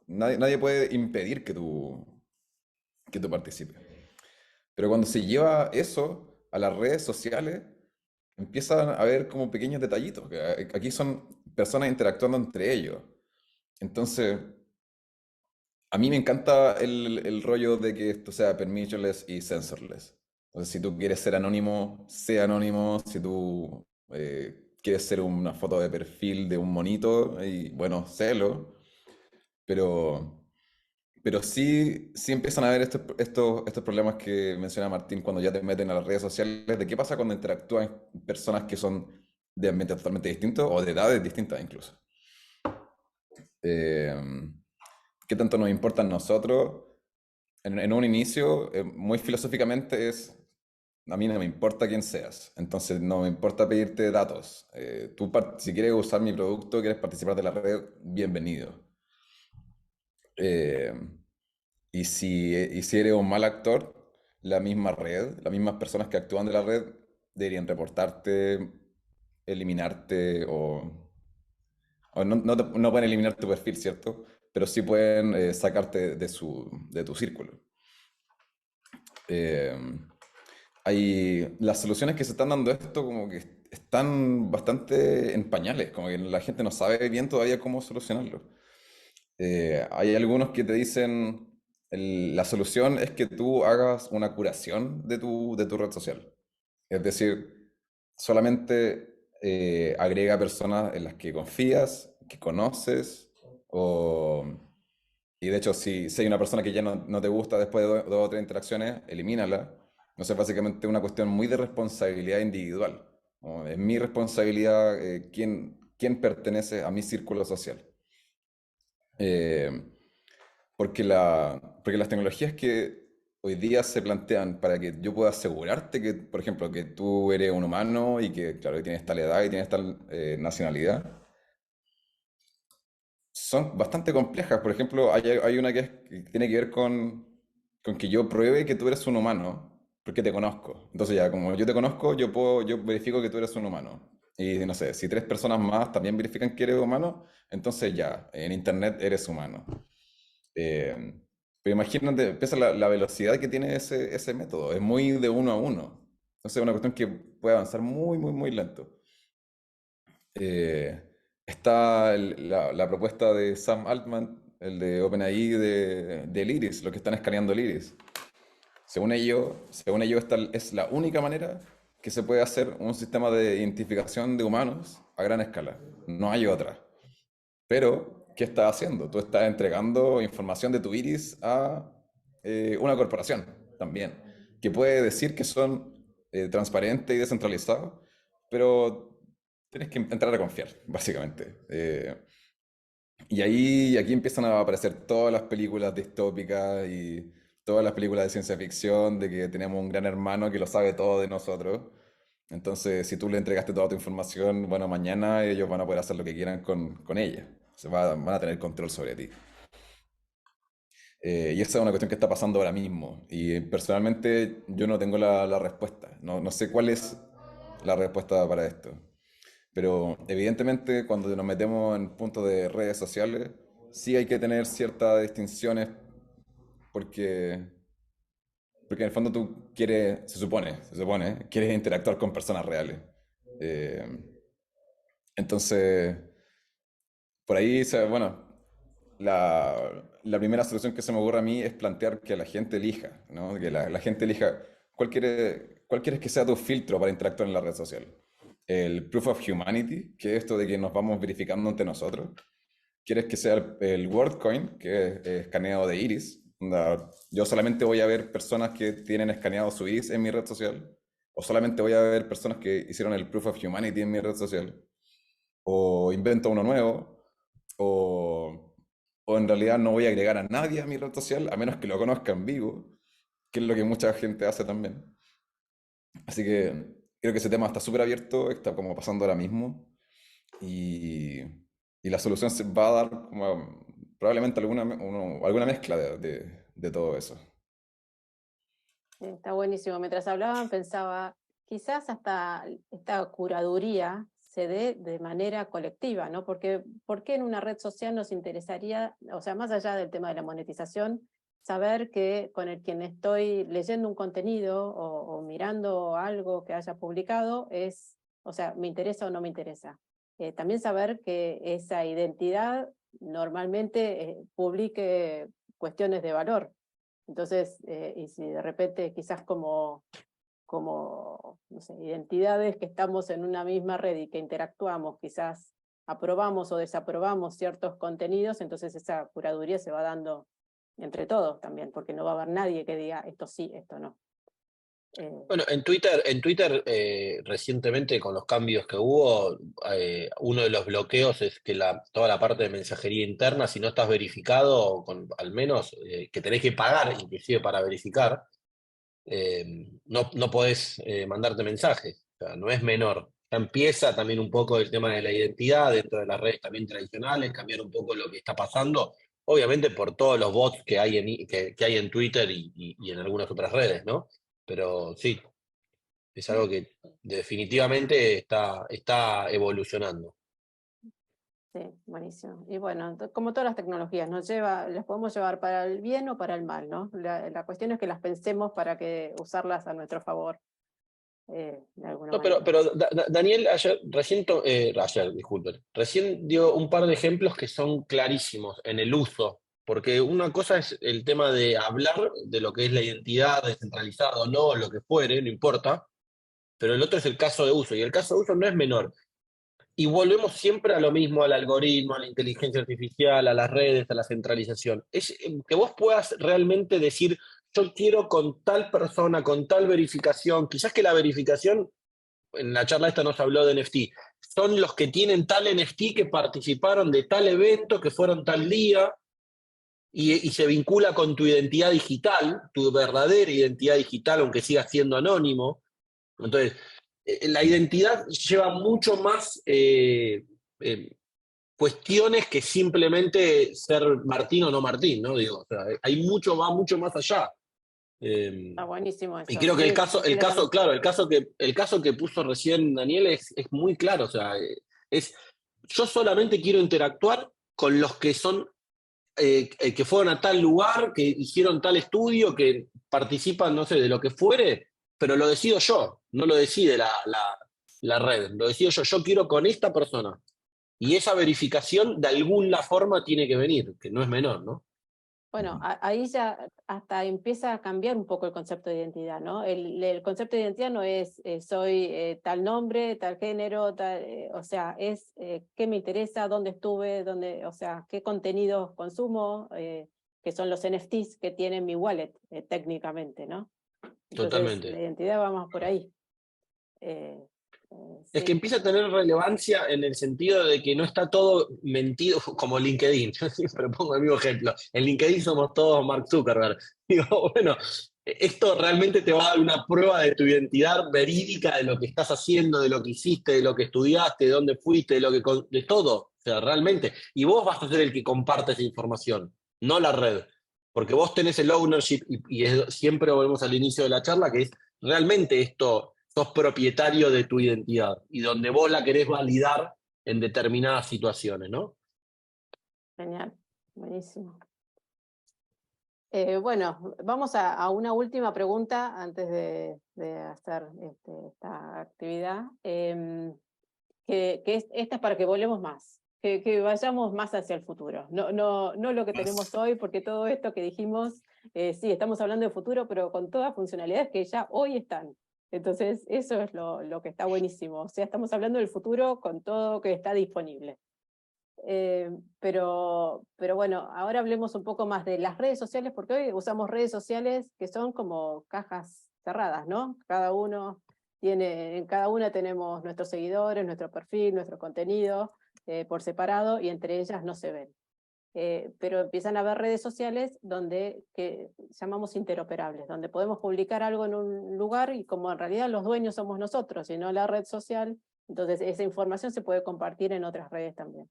Speaker 4: nadie puede impedir que tú participes. Pero cuando se lleva eso a las redes sociales, empiezan a haber como pequeños detallitos. Que aquí son personas interactuando entre ellos. Entonces, a mí me encanta el rollo de que esto sea permissionless y censorless. Entonces, si tú quieres ser anónimo, sé anónimo. Si tú quieres ser una foto de perfil de un monito, y bueno, sélo. Pero, pero sí empiezan a haber estos problemas que menciona Martín cuando ya te meten a las redes sociales, de qué pasa cuando interactúan personas que son de ambientes totalmente distintos o de edades distintas incluso. Eh, ¿Qué tanto nos importa a nosotros? En un inicio, muy filosóficamente es, a mí no me importa quién seas, entonces no me importa pedirte datos. Si quieres usar mi producto, quieres participar de la red, bienvenido. Eh, y si eres un mal actor, la misma red, las mismas personas que actúan de la red deberían reportarte, eliminarte o no pueden eliminar tu perfil, ¿cierto? Pero sí pueden sacarte de tu círculo. Eh, las soluciones que se están dando a esto como que están bastante en pañales, como que la gente no sabe bien todavía cómo solucionarlo. Hay algunos que te dicen, la solución es que tú hagas una curación de tu red social. Es decir, solamente agrega personas en las que confías, que conoces, y de hecho, si hay una persona que ya no te gusta después de dos o tres interacciones, elimínala. No sé, básicamente una cuestión muy de responsabilidad individual. ¿No? Es mi responsabilidad quién pertenece a mi círculo social. Eh, porque las tecnologías que hoy día se plantean para que yo pueda asegurarte que, por ejemplo, que tú eres un humano y que, claro, que tienes tal edad y tienes tal nacionalidad, son bastante complejas. Por ejemplo, hay una que tiene que ver con que yo pruebe que tú eres un humano, porque te conozco. Entonces ya, como yo te conozco, yo verifico que tú eres un humano. Y no sé, si tres personas más también verifican que eres humano, entonces ya, en internet eres humano. Eh, pero imagínate, empieza la velocidad que tiene ese método. Es muy de uno a uno. Entonces es una cuestión que puede avanzar muy, muy, muy lento. Eh, Está la propuesta de Sam Altman, el de OpenAI, del iris, lo que están escaneando el iris. Según ellos, esta es la única manera que se puede hacer un sistema de identificación de humanos a gran escala. No hay otra. Pero, ¿qué estás haciendo? Tú estás entregando información de tu iris a una corporación también, que puede decir que son transparentes y descentralizados, pero tienes que entrar a confiar, básicamente. Y aquí empiezan a aparecer todas las películas distópicas y todas las películas de ciencia ficción de que tenemos un gran hermano que lo sabe todo de nosotros. Entonces, si tú le entregaste toda tu información, bueno, mañana ellos van a poder hacer lo que quieran con ella. Van a tener control sobre ti. Y esa es una cuestión que está pasando ahora mismo. Y personalmente yo no tengo la respuesta. No sé cuál es la respuesta para esto. Pero evidentemente cuando nos metemos en puntos de redes sociales, sí hay que tener ciertas distinciones porque, porque en el fondo tú quieres, se supone, quieres interactuar con personas reales. Eh, entonces, por ahí, bueno, la primera solución que se me ocurre a mí es plantear que la gente elija, ¿no? Que la gente elija cuál quieres que sea tu filtro para interactuar en la red social. El proof of humanity, que es esto de que nos vamos verificando entre nosotros. ¿Quieres que sea el WorldCoin, que es escaneado de iris? Yo solamente voy a ver personas que tienen escaneado su iris en mi red social, o solamente voy a ver personas que hicieron el proof of humanity en mi red social, o invento uno nuevo, o en realidad no voy a agregar a nadie a mi red social, a menos que lo conozca en vivo, que es lo que mucha gente hace también. Así que creo que ese tema está súper abierto, está como pasando ahora mismo, y, y la solución se va a dar como probablemente alguna mezcla de todo eso.
Speaker 1: Está buenísimo. Mientras hablaban pensaba, quizás hasta esta curaduría se dé de manera colectiva, ¿no? Porque, ¿por qué en una red social nos interesaría, o sea, más allá del tema de la monetización, saber que con quien estoy leyendo un contenido o mirando algo que haya publicado es, o sea, me interesa o no me interesa? También saber que esa identidad normalmente publique cuestiones de valor. Entonces, y si de repente quizás como no sé, identidades que estamos en una misma red y que interactuamos, quizás aprobamos o desaprobamos ciertos contenidos, entonces esa curaduría se va dando entre todos también, porque no va a haber nadie que diga esto sí, esto no.
Speaker 3: Bueno, en Twitter recientemente con los cambios que hubo, uno de los bloqueos es que toda la parte de mensajería interna, si no estás verificado, al menos que tenés que pagar inclusive para verificar, no podés mandarte mensajes. O sea, no es menor. Ya empieza también un poco el tema de la identidad dentro de las redes también tradicionales, cambiar un poco lo que está pasando, obviamente por todos los bots que hay que hay en Twitter y en algunas otras redes, ¿no? Pero sí, es algo que definitivamente está evolucionando.
Speaker 1: Sí, buenísimo. Y bueno, como todas las tecnologías, las podemos llevar para el bien o para el mal, ¿no? La cuestión es que las pensemos para que usarlas a nuestro favor, de alguna
Speaker 3: No,
Speaker 1: manera.
Speaker 3: pero Daniel disculpen, recién dio un par de ejemplos que son clarísimos en el uso, porque una cosa es el tema de hablar de lo que es la identidad descentralizada o no, lo que fuere, no importa, pero el otro es el caso de uso, y el caso de uso no es menor. Y volvemos siempre a lo mismo, al algoritmo, a la inteligencia artificial, a las redes, a la centralización. Es que vos puedas realmente decir, yo quiero con tal persona, con tal verificación, quizás que la verificación en la charla esta nos habló de NFT, son los que tienen tal NFT que participaron de tal evento, que fueron tal día, y se vincula con tu identidad digital, tu verdadera identidad digital, aunque sigas siendo anónimo. Entonces, la identidad lleva mucho más cuestiones que simplemente ser Martín o no Martín, ¿no? Digo, o sea, va mucho más allá.
Speaker 1: Está buenísimo
Speaker 3: Y
Speaker 1: eso,
Speaker 3: creo que
Speaker 1: sí, completamente.
Speaker 3: claro, el caso que puso recién Daniel es muy claro. O sea, yo solamente quiero interactuar con los que son, que fueron a tal lugar, que hicieron tal estudio, que participan, no sé, de lo que fuere, pero lo decido yo, no lo decide la red, lo decido yo. Yo quiero con esta persona. Y esa verificación de alguna forma tiene que venir, que no es menor, ¿no?
Speaker 1: Bueno, ahí ya hasta empieza a cambiar un poco el concepto de identidad, ¿no? El concepto de identidad no es soy tal nombre, tal género, o sea, es qué me interesa, dónde estuve, o sea, qué contenidos consumo, que son los NFTs que tiene mi wallet, técnicamente, ¿no? Entonces, la
Speaker 3: Totalmente.
Speaker 1: identidad va más por ahí.
Speaker 3: Es que
Speaker 1: Sí.
Speaker 3: empieza a tener relevancia en el sentido de que no está todo mentido como LinkedIn. Yo siempre pongo el mismo ejemplo. En LinkedIn somos todos Mark Zuckerberg. Digo, bueno, esto realmente te va a dar una prueba de tu identidad verídica de lo que estás haciendo, de lo que hiciste, de lo que estudiaste, de dónde fuiste, de todo. O sea, realmente. Y vos vas a ser el que comparte esa información, no la red. Porque vos tenés el ownership siempre volvemos al inicio de la charla, que es realmente esto sos propietario de tu identidad y donde vos la querés validar en determinadas situaciones, ¿no?
Speaker 1: Genial, buenísimo. Bueno, vamos a una última pregunta antes de hacer esta actividad, esta es para que volvemos más, que vayamos más hacia el futuro, no lo que tenemos hoy, porque todo esto que dijimos, sí, estamos hablando de futuro, pero con todas funcionalidades que ya hoy están. Entonces, eso es lo que está buenísimo. O sea, estamos hablando del futuro con todo que está disponible. Pero bueno, ahora hablemos un poco más de las redes sociales, porque hoy usamos redes sociales que son como cajas cerradas, ¿no? En cada una tenemos nuestros seguidores, nuestro perfil, nuestro contenido por separado, y entre ellas no se ven. Pero empiezan a haber redes sociales que llamamos interoperables, donde podemos publicar algo en un lugar y como en realidad los dueños somos nosotros y no la red social, entonces esa información se puede compartir en otras redes también.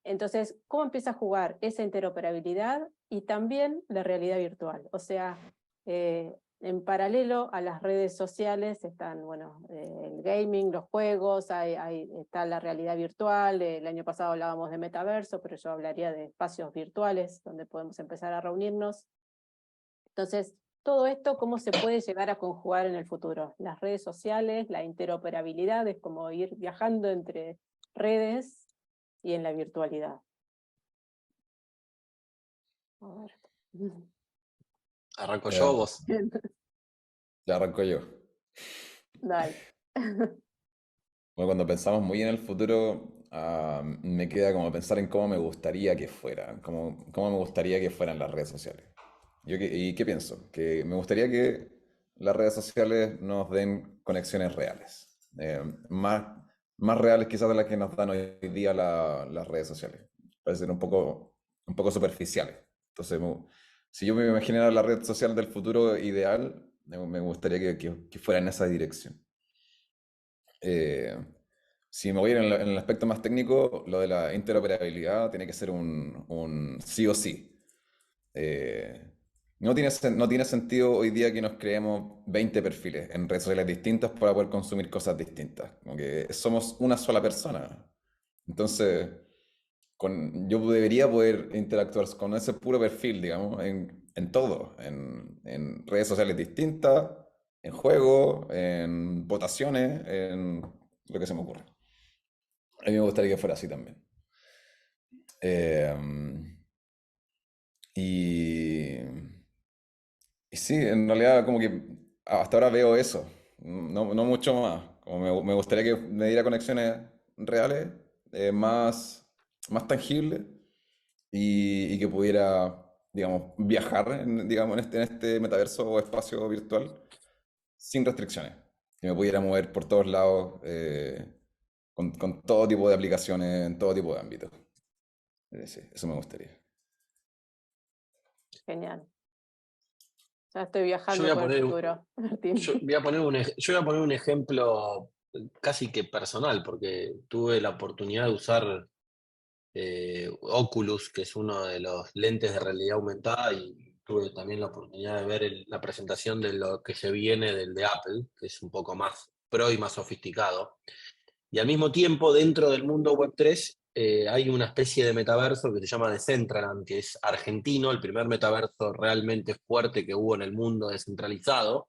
Speaker 1: Entonces, ¿cómo empieza a jugar esa interoperabilidad y también la realidad virtual? O sea, en paralelo a las redes sociales están, bueno, el gaming, los juegos, está la realidad virtual, el año pasado hablábamos de metaverso, pero yo hablaría de espacios virtuales donde podemos empezar a reunirnos. Entonces, todo esto, ¿cómo se puede llegar a conjugar en el futuro? Las redes sociales, la interoperabilidad, es como ir viajando entre redes y en la virtualidad. A ver.
Speaker 3: ¿Arranco yo o vos?
Speaker 4: Ya arranco yo.
Speaker 1: Dale.
Speaker 4: Bueno, cuando pensamos muy en el futuro, me queda como pensar en cómo me gustaría que fuera, cómo me gustaría que fueran las redes sociales. ¿Y qué pienso? Que me gustaría que las redes sociales nos den conexiones reales, más reales quizás de las que nos dan hoy día las redes sociales. Parecen un poco superficiales. Entonces, si yo me imaginara la red social del futuro ideal, me gustaría que fuera en esa dirección. Si me voy en el aspecto más técnico, lo de la interoperabilidad tiene que ser un sí o sí. No tiene sentido hoy día que nos creemos 20 perfiles en redes sociales distintas para poder consumir cosas distintas. Como que somos una sola persona. Entonces, yo debería poder interactuar con ese puro perfil, digamos, en todo, en redes sociales distintas, en juegos, en votaciones, en lo que se me ocurra. A mí me gustaría que fuera así también. Eh, y, y sí, en realidad como que hasta ahora veo eso, no mucho más. Como me gustaría que me diera conexiones reales, más tangibles y que pudiera, digamos, viajar digamos, en este metaverso o espacio virtual sin restricciones. Que me pudiera mover por todos lados con todo tipo de aplicaciones en todo tipo de ámbitos. Sí, eso me gustaría.
Speaker 1: Genial. Ya estoy
Speaker 3: Yo
Speaker 1: viajando
Speaker 3: voy a
Speaker 1: por el
Speaker 3: poner,
Speaker 1: futuro, Martín.
Speaker 3: yo voy a poner un ejemplo casi que personal, porque tuve la oportunidad de usar Oculus, que es uno de los lentes de realidad aumentada, y tuve también la oportunidad de ver la presentación de lo que se viene del de Apple, que es un poco más pro y más sofisticado. Y al mismo tiempo, dentro del mundo Web3, hay una especie de metaverso que se llama Decentraland, que es argentino, el primer metaverso realmente fuerte que hubo en el mundo descentralizado.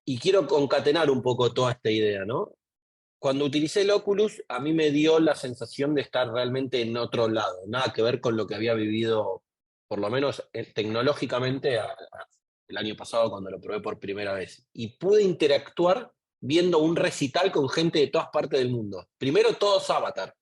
Speaker 3: Y quiero concatenar un poco toda esta idea, ¿no? Cuando utilicé el Oculus, a mí me dio la sensación de estar realmente en otro lado, nada que ver con lo que había vivido, por lo menos tecnológicamente, el año pasado cuando lo probé por primera vez. Y pude interactuar viendo un recital con gente de todas partes del mundo. Primero todos avatar,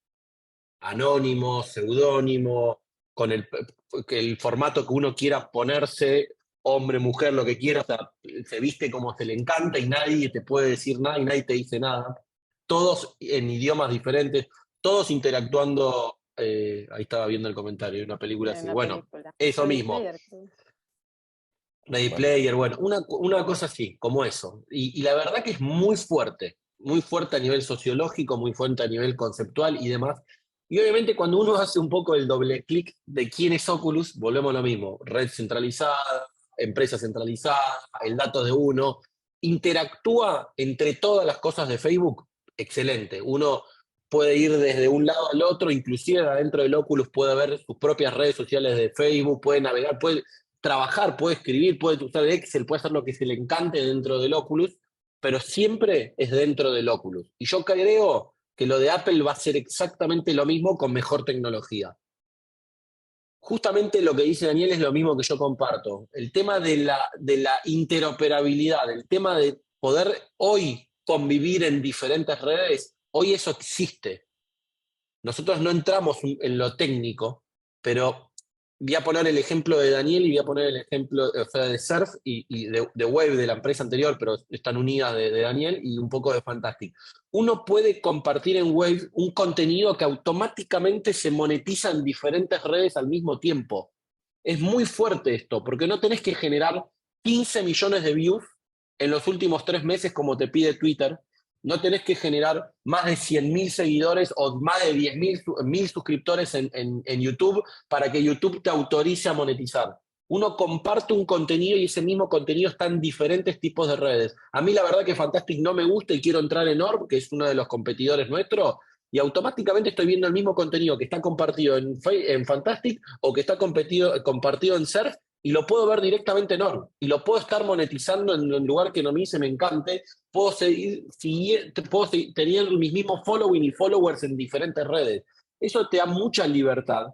Speaker 3: anónimo, seudónimo, con el formato que uno quiera ponerse, hombre, mujer, lo que quiera, o sea, se viste como se le encanta y nadie te puede decir nada y nadie te dice nada. Todos en idiomas diferentes, todos interactuando. Ahí estaba viendo el comentario de una película
Speaker 1: En
Speaker 3: así.
Speaker 1: una
Speaker 3: Bueno,
Speaker 1: película.
Speaker 3: eso
Speaker 1: Ready
Speaker 3: mismo.
Speaker 1: Player, creo.
Speaker 3: Ready
Speaker 4: Bueno,
Speaker 3: Player, bueno, una cosa así, como eso. Y la verdad que es muy fuerte a nivel sociológico, muy fuerte a nivel conceptual y demás. Y obviamente cuando uno hace un poco el doble clic de quién es Oculus, volvemos a lo mismo, red centralizada, empresa centralizada, el dato de uno, interactúa entre todas las cosas de Facebook, excelente. Uno puede ir desde un lado al otro, inclusive adentro del Oculus puede ver sus propias redes sociales de Facebook, puede navegar, puede trabajar, puede escribir, puede usar Excel, puede hacer lo que se le encante dentro del Oculus, pero siempre es dentro del Oculus. Y yo creo que lo de Apple va a ser exactamente lo mismo con mejor tecnología. Justamente lo que dice Daniel es lo mismo que yo comparto. El tema de la interoperabilidad, el tema de poder hoy convivir en diferentes redes, hoy eso existe. Nosotros no entramos en lo técnico, pero voy a poner el ejemplo de Daniel y voy a poner el ejemplo de Surf y de Wave de la empresa anterior, pero están unidas de Daniel y un poco de Fantastic. Uno puede compartir en Wave un contenido que automáticamente se monetiza en diferentes redes al mismo tiempo. Es muy fuerte esto, porque no tenés que generar 15 millones de views en los últimos 3 meses como te pide Twitter. No tenés que generar más de 100.000 seguidores o más de 10.000 suscriptores en YouTube para que YouTube te autorice a monetizar. uno comparte un contenido y ese mismo contenido está en diferentes tipos de redes. A mí la verdad que Fantastic no me gusta y quiero entrar en Orb, que es uno de los competidores nuestros, y automáticamente estoy viendo el mismo contenido que está compartido en Fantastic o que está compartido en Surf, y lo puedo ver directamente en Orb. Y lo puedo estar monetizando en el lugar que a mí se me encante. Puedo tener mis mismos following y followers en diferentes redes. Eso te da mucha libertad.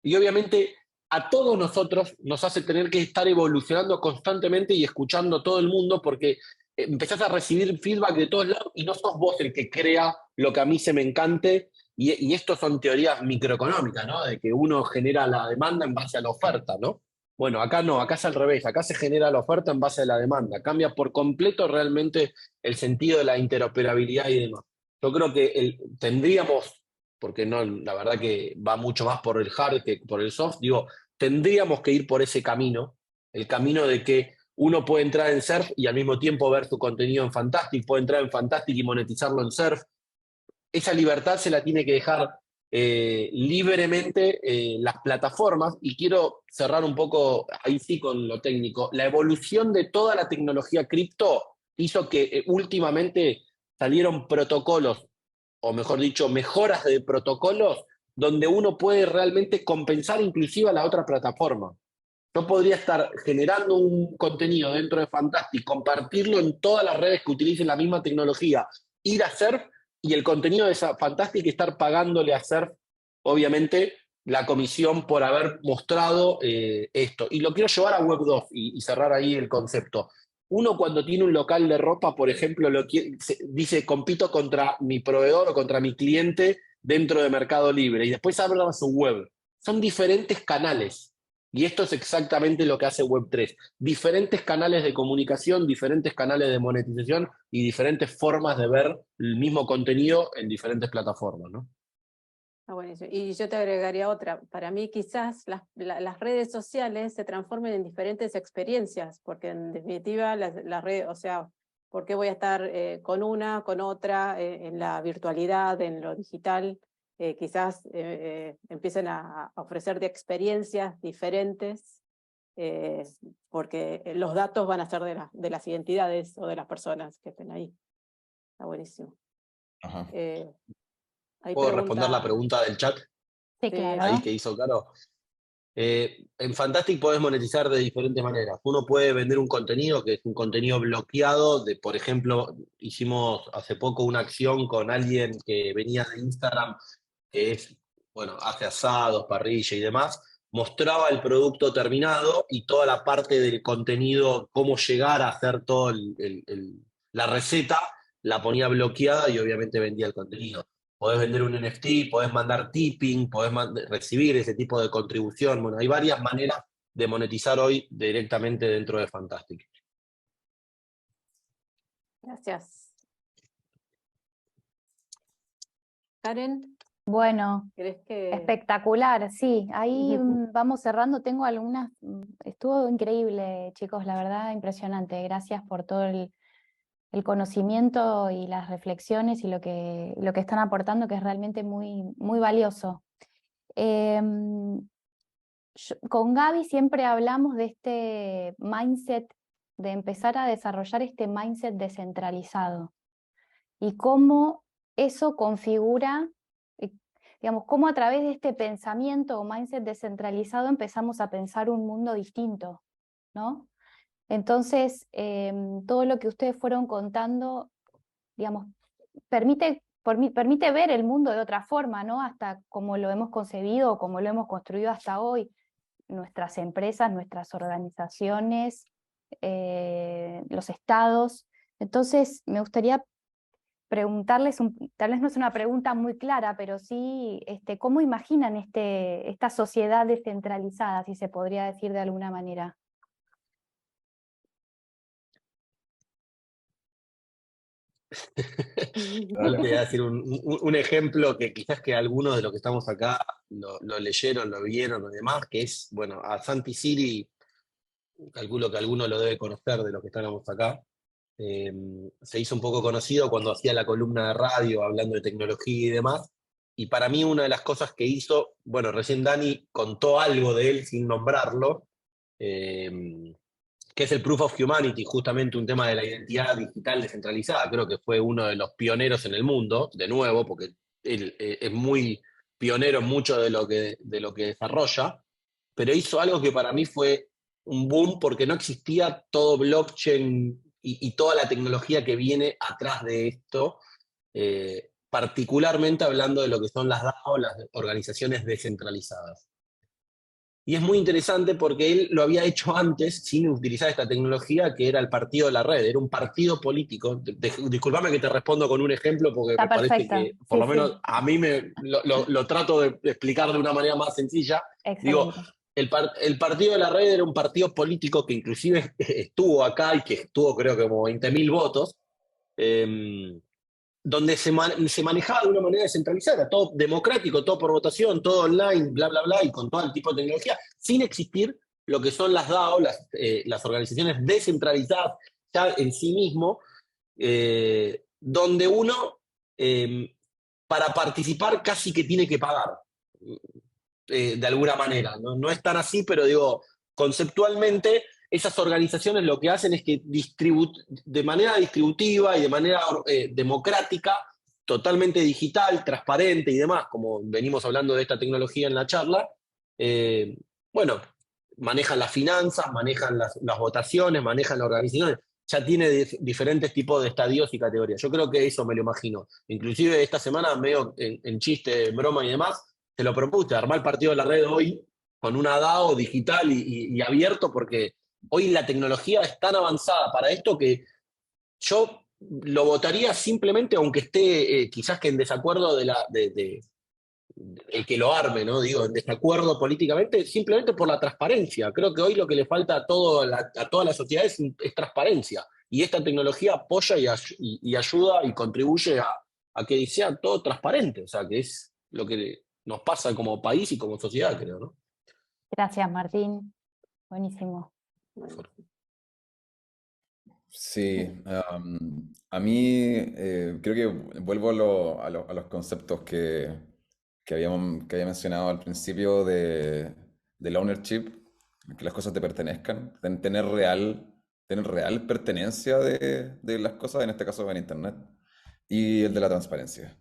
Speaker 3: Y obviamente a todos nosotros nos hace tener que estar evolucionando constantemente y escuchando a todo el mundo, porque empezás a recibir feedback de todos lados y no sos vos el que crea lo que a mí se me encante. Y esto son teorías microeconómicas, ¿no? De que uno genera la demanda en base a la oferta, ¿no? Bueno, acá no, acá es al revés, acá se genera la oferta en base a la demanda. Cambia por completo realmente el sentido de la interoperabilidad y demás. Yo creo que tendríamos, porque no, la verdad que va mucho más por el hard que por el soft, digo, tendríamos que ir por ese camino, el camino de que uno puede entrar en Surf y al mismo tiempo ver su contenido en Fantastic, puede entrar en Fantastic y monetizarlo en Surf. Esa libertad se la tiene que dejar libremente las plataformas, y quiero cerrar un poco ahí sí con lo técnico. La evolución de toda la tecnología cripto hizo que últimamente salieron protocolos, o mejor dicho, mejoras de protocolos, donde uno puede realmente compensar inclusive a la otra plataforma. Yo podría estar generando un contenido dentro de Fantastic, compartirlo en todas las redes que utilicen la misma tecnología, ir a Surf, y el contenido de esa Fantastic estar pagándole a Surf, obviamente, la comisión por haber mostrado esto. Y lo quiero llevar a Web 2 y cerrar ahí el concepto. Uno cuando tiene un local de ropa, por ejemplo, dice, compito contra mi proveedor o contra mi cliente dentro de Mercado Libre, y después abre su web. Son diferentes canales. Y esto es exactamente lo que hace Web3. Diferentes canales de comunicación, diferentes canales de monetización y diferentes formas de ver el mismo contenido en diferentes plataformas, ¿no?
Speaker 1: Ah, buenísimo. Y yo te agregaría otra. Para mí quizás las redes sociales se transformen en diferentes experiencias, porque en definitiva las redes, o sea, ¿por qué voy a estar con una, con otra, en la virtualidad, en lo digital? Quizás empiecen a ofrecer de experiencias diferentes, porque los datos van a ser de las identidades o de las personas que estén ahí. Está buenísimo.
Speaker 4: Ajá.
Speaker 3: ¿Puedo responder la pregunta del chat?
Speaker 2: Sí, claro.
Speaker 3: Ahí que hizo Caro. En Fantastic podés monetizar de diferentes maneras. Uno puede vender un contenido que es un contenido bloqueado. Por ejemplo, hicimos hace poco una acción con alguien que venía de Instagram, que hace asados, parrilla y demás. Mostraba el producto terminado y toda la parte del contenido, cómo llegar a hacer toda la receta, la ponía bloqueada y obviamente vendía el contenido. Podés vender un NFT, podés mandar tipping, podés recibir ese tipo de contribución. Bueno, hay varias maneras de monetizar hoy directamente dentro de Fantastic.
Speaker 1: Gracias. Karen,
Speaker 2: Bueno,
Speaker 1: ¿crees que...?
Speaker 2: espectacular, sí. Ahí vamos cerrando. Tengo algunas... Estuvo increíble, chicos, la verdad, impresionante. Gracias por todo el conocimiento y las reflexiones y lo que están aportando, que es realmente muy, muy valioso. Con Gaby siempre hablamos de este mindset, de empezar a desarrollar este mindset descentralizado y cómo eso configura, digamos, cómo a través de este pensamiento o mindset descentralizado empezamos a pensar un mundo distinto, ¿no? Entonces, todo lo que ustedes fueron contando, digamos, permite ver el mundo de otra forma, ¿no? Hasta como lo hemos concebido o como lo hemos construido hasta hoy, nuestras empresas, nuestras organizaciones, los estados. Entonces, me gustaría preguntarles, tal vez no es una pregunta muy clara, pero sí, ¿cómo imaginan esta sociedad descentralizada, si se podría decir de alguna manera?
Speaker 3: Ahora te voy a decir un ejemplo que quizás que algunos de los que estamos acá lo leyeron, lo vieron o demás, que es, bueno, a Santi Siri, calculo que alguno lo debe conocer de los que estamos acá. Se hizo un poco conocido cuando hacía la columna de radio hablando de tecnología y demás. Y para mí una de las cosas que hizo, bueno, recién Dani contó algo de él sin nombrarlo, que es el Proof of Humanity, justamente un tema de la identidad digital descentralizada. Creo que fue uno de los pioneros en el mundo, de nuevo, porque él es muy pionero en mucho de lo que desarrolla, pero hizo algo que para mí fue un boom porque no existía todo blockchain y toda la tecnología que viene atrás de esto, particularmente hablando de lo que son las DAO, las organizaciones descentralizadas. Y es muy interesante porque él lo había hecho antes sin utilizar esta tecnología, que era el Partido de la Red, era un partido político. Disculpame que te respondo con un ejemplo porque
Speaker 2: Está
Speaker 3: me parece
Speaker 2: perfecto.
Speaker 3: que, por
Speaker 2: Sí,
Speaker 3: lo menos
Speaker 2: sí,
Speaker 3: a mí lo trato de explicar de una manera más sencilla. Digo,
Speaker 2: excelente.
Speaker 3: el Partido de la Red era un partido político que inclusive estuvo acá y que estuvo creo que como 20.000 votos, eh, donde se manejaba de una manera descentralizada, todo democrático, todo por votación, todo online, bla, bla, bla, y con todo el tipo de tecnología, sin existir lo que son las DAO, las organizaciones descentralizadas ya en sí mismo, donde uno, para participar, casi que tiene que pagar, de alguna manera. ¿No? No es tan así, pero digo, conceptualmente, esas organizaciones lo que hacen es que de manera distributiva y de manera democrática, totalmente digital, transparente y demás, como venimos hablando de esta tecnología en la charla, eh, bueno, manejan las finanzas, manejan las votaciones, manejan las organizaciones, ya tiene diferentes tipos de estadios y categorías. Yo creo que eso me lo imagino. Inclusive esta semana, medio en chiste, en broma y demás, te lo propuse, armar el partido de la red hoy con una DAO digital y abierto, porque hoy la tecnología es tan avanzada para esto que yo lo votaría simplemente, aunque esté quizás que en desacuerdo de el que lo arme, ¿no? Digo, en desacuerdo políticamente, simplemente por la transparencia. Creo que hoy lo que le falta a toda la sociedad es transparencia. Y esta tecnología apoya y ayuda y contribuye a que sea todo transparente. O sea, que es lo que nos pasa como país y como sociedad, creo, ¿no?
Speaker 2: Gracias, Martín. Buenísimo.
Speaker 1: Bueno,
Speaker 4: Sí, a mí creo que vuelvo a los conceptos que había mencionado al principio del ownership, que las cosas te pertenezcan, tener real pertenencia de las cosas, en este caso en Internet, y el de la transparencia.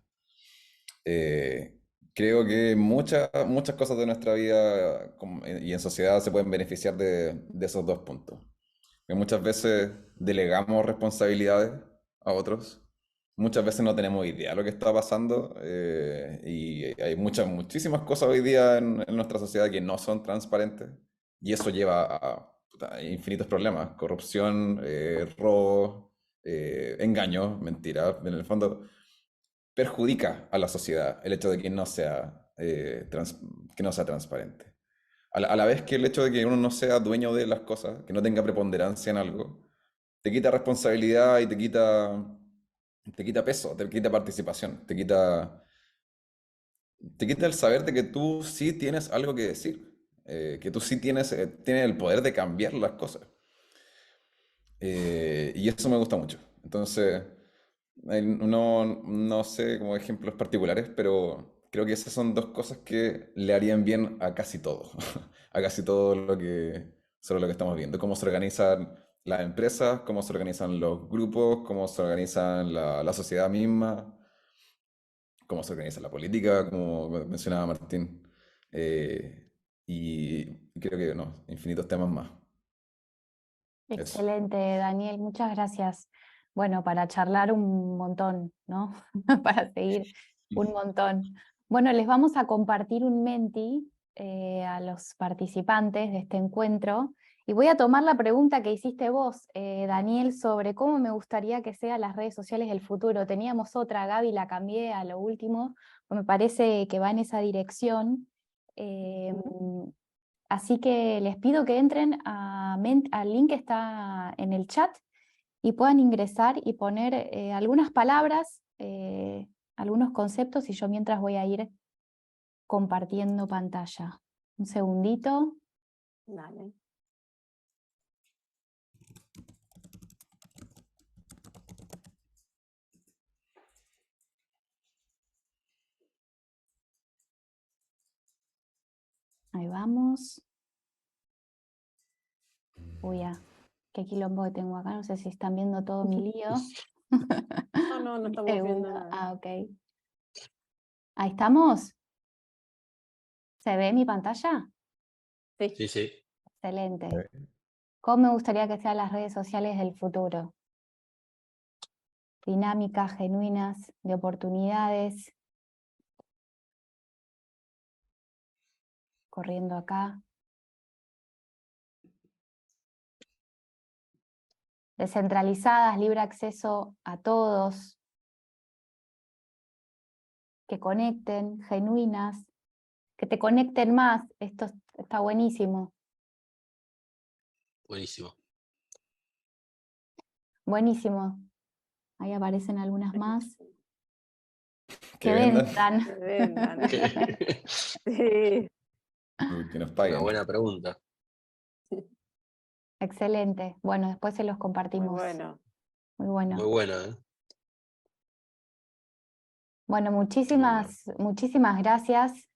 Speaker 4: Eh, Creo que muchas cosas de nuestra vida y en sociedad se pueden beneficiar de esos dos puntos. Que muchas veces delegamos responsabilidades a otros, muchas veces no tenemos idea de lo que está pasando, y hay muchísimas cosas hoy día en nuestra sociedad que no son transparentes y eso lleva a infinitos problemas, corrupción, robo, engaño, mentira. En el fondo perjudica a la sociedad el hecho de que que no sea transparente. A la vez que el hecho de que uno no sea dueño de las cosas, que no tenga preponderancia en algo, te quita responsabilidad y te quita peso, te quita participación, te quita el saber de que tú sí tienes algo que decir, que tú sí tienes el poder de cambiar las cosas. Y eso me gusta mucho. Entonces, no sé como ejemplos particulares, pero creo que esas son dos cosas que le harían bien a casi todo, a casi todo sobre lo que estamos viendo. Cómo se organizan las empresas, cómo se organizan los grupos, cómo se organizan la sociedad misma, cómo se organiza la política, como mencionaba Martín. Y creo que no, infinitos temas más. Eso.
Speaker 2: Excelente, Daniel, muchas gracias. Bueno, para charlar un montón, ¿no? Para seguir un montón. Bueno, les vamos a compartir un Menti a los participantes de este encuentro y voy a tomar la pregunta que hiciste vos, Daniel, sobre cómo me gustaría que sean las redes sociales del futuro. Teníamos otra, Gaby, la cambié a lo último, me parece que va en esa dirección. Así que les pido que entren al link que está en el chat y puedan ingresar y poner algunas palabras, algunos conceptos, y yo mientras voy a ir compartiendo pantalla. Un segundito.
Speaker 1: dale.
Speaker 2: Ahí vamos. Uy, qué quilombo que tengo acá, no sé si están viendo todo mi lío.
Speaker 1: No estamos
Speaker 2: Segundo.
Speaker 1: viendo nada.
Speaker 2: Ok. Ahí estamos. ¿Se ve mi pantalla?
Speaker 3: Sí, sí.
Speaker 2: Excelente. ¿Cómo me gustaría que sean las redes sociales del futuro? Dinámicas, genuinas, de oportunidades. Corriendo acá. Descentralizadas, libre acceso a todos. Que conecten, genuinas. Que te conecten más. Esto está buenísimo.
Speaker 3: Buenísimo.
Speaker 2: Buenísimo. Ahí aparecen algunas más.
Speaker 4: Que
Speaker 2: Que
Speaker 4: vendan,
Speaker 2: vendan.
Speaker 1: Que vendan.
Speaker 3: Que-
Speaker 1: Sí.
Speaker 4: que nos
Speaker 3: Una
Speaker 4: paguen.
Speaker 3: buena pregunta.
Speaker 2: Excelente. Bueno, después se los
Speaker 1: Muy
Speaker 2: compartimos.
Speaker 1: bueno.
Speaker 2: Muy bueno.
Speaker 3: Muy buena, ¿eh?
Speaker 2: Bueno, muchísimas gracias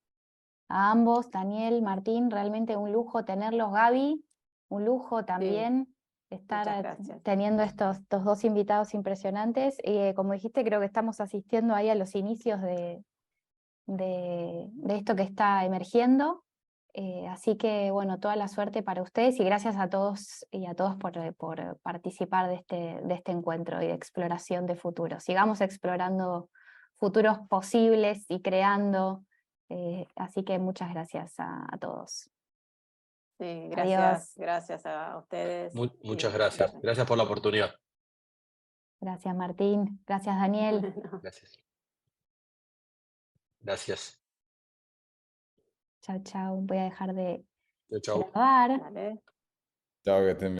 Speaker 2: a ambos, Daniel, Martín. Realmente un lujo tenerlos, Gaby. Un lujo también estar
Speaker 1: Muchas gracias.
Speaker 2: teniendo estos dos invitados impresionantes. Como dijiste, creo que estamos asistiendo ahí a los inicios de esto que está emergiendo. Así que, bueno, toda la suerte para ustedes y gracias a todos y a todos por participar de este encuentro y de exploración de futuros. Sigamos explorando futuros posibles y creando. Así que muchas gracias a todos.
Speaker 1: Sí,
Speaker 2: Adiós.
Speaker 1: gracias a ustedes.
Speaker 3: Muchas
Speaker 1: Y
Speaker 3: gracias.
Speaker 1: bueno,
Speaker 3: Gracias por la oportunidad.
Speaker 2: Gracias, Martín. Gracias, Daniel.
Speaker 3: Gracias. Gracias.
Speaker 2: Chau, chau. Voy a dejar de
Speaker 3: Chau, chau.
Speaker 2: grabar.
Speaker 1: Dale.
Speaker 4: Chao, que estén bien.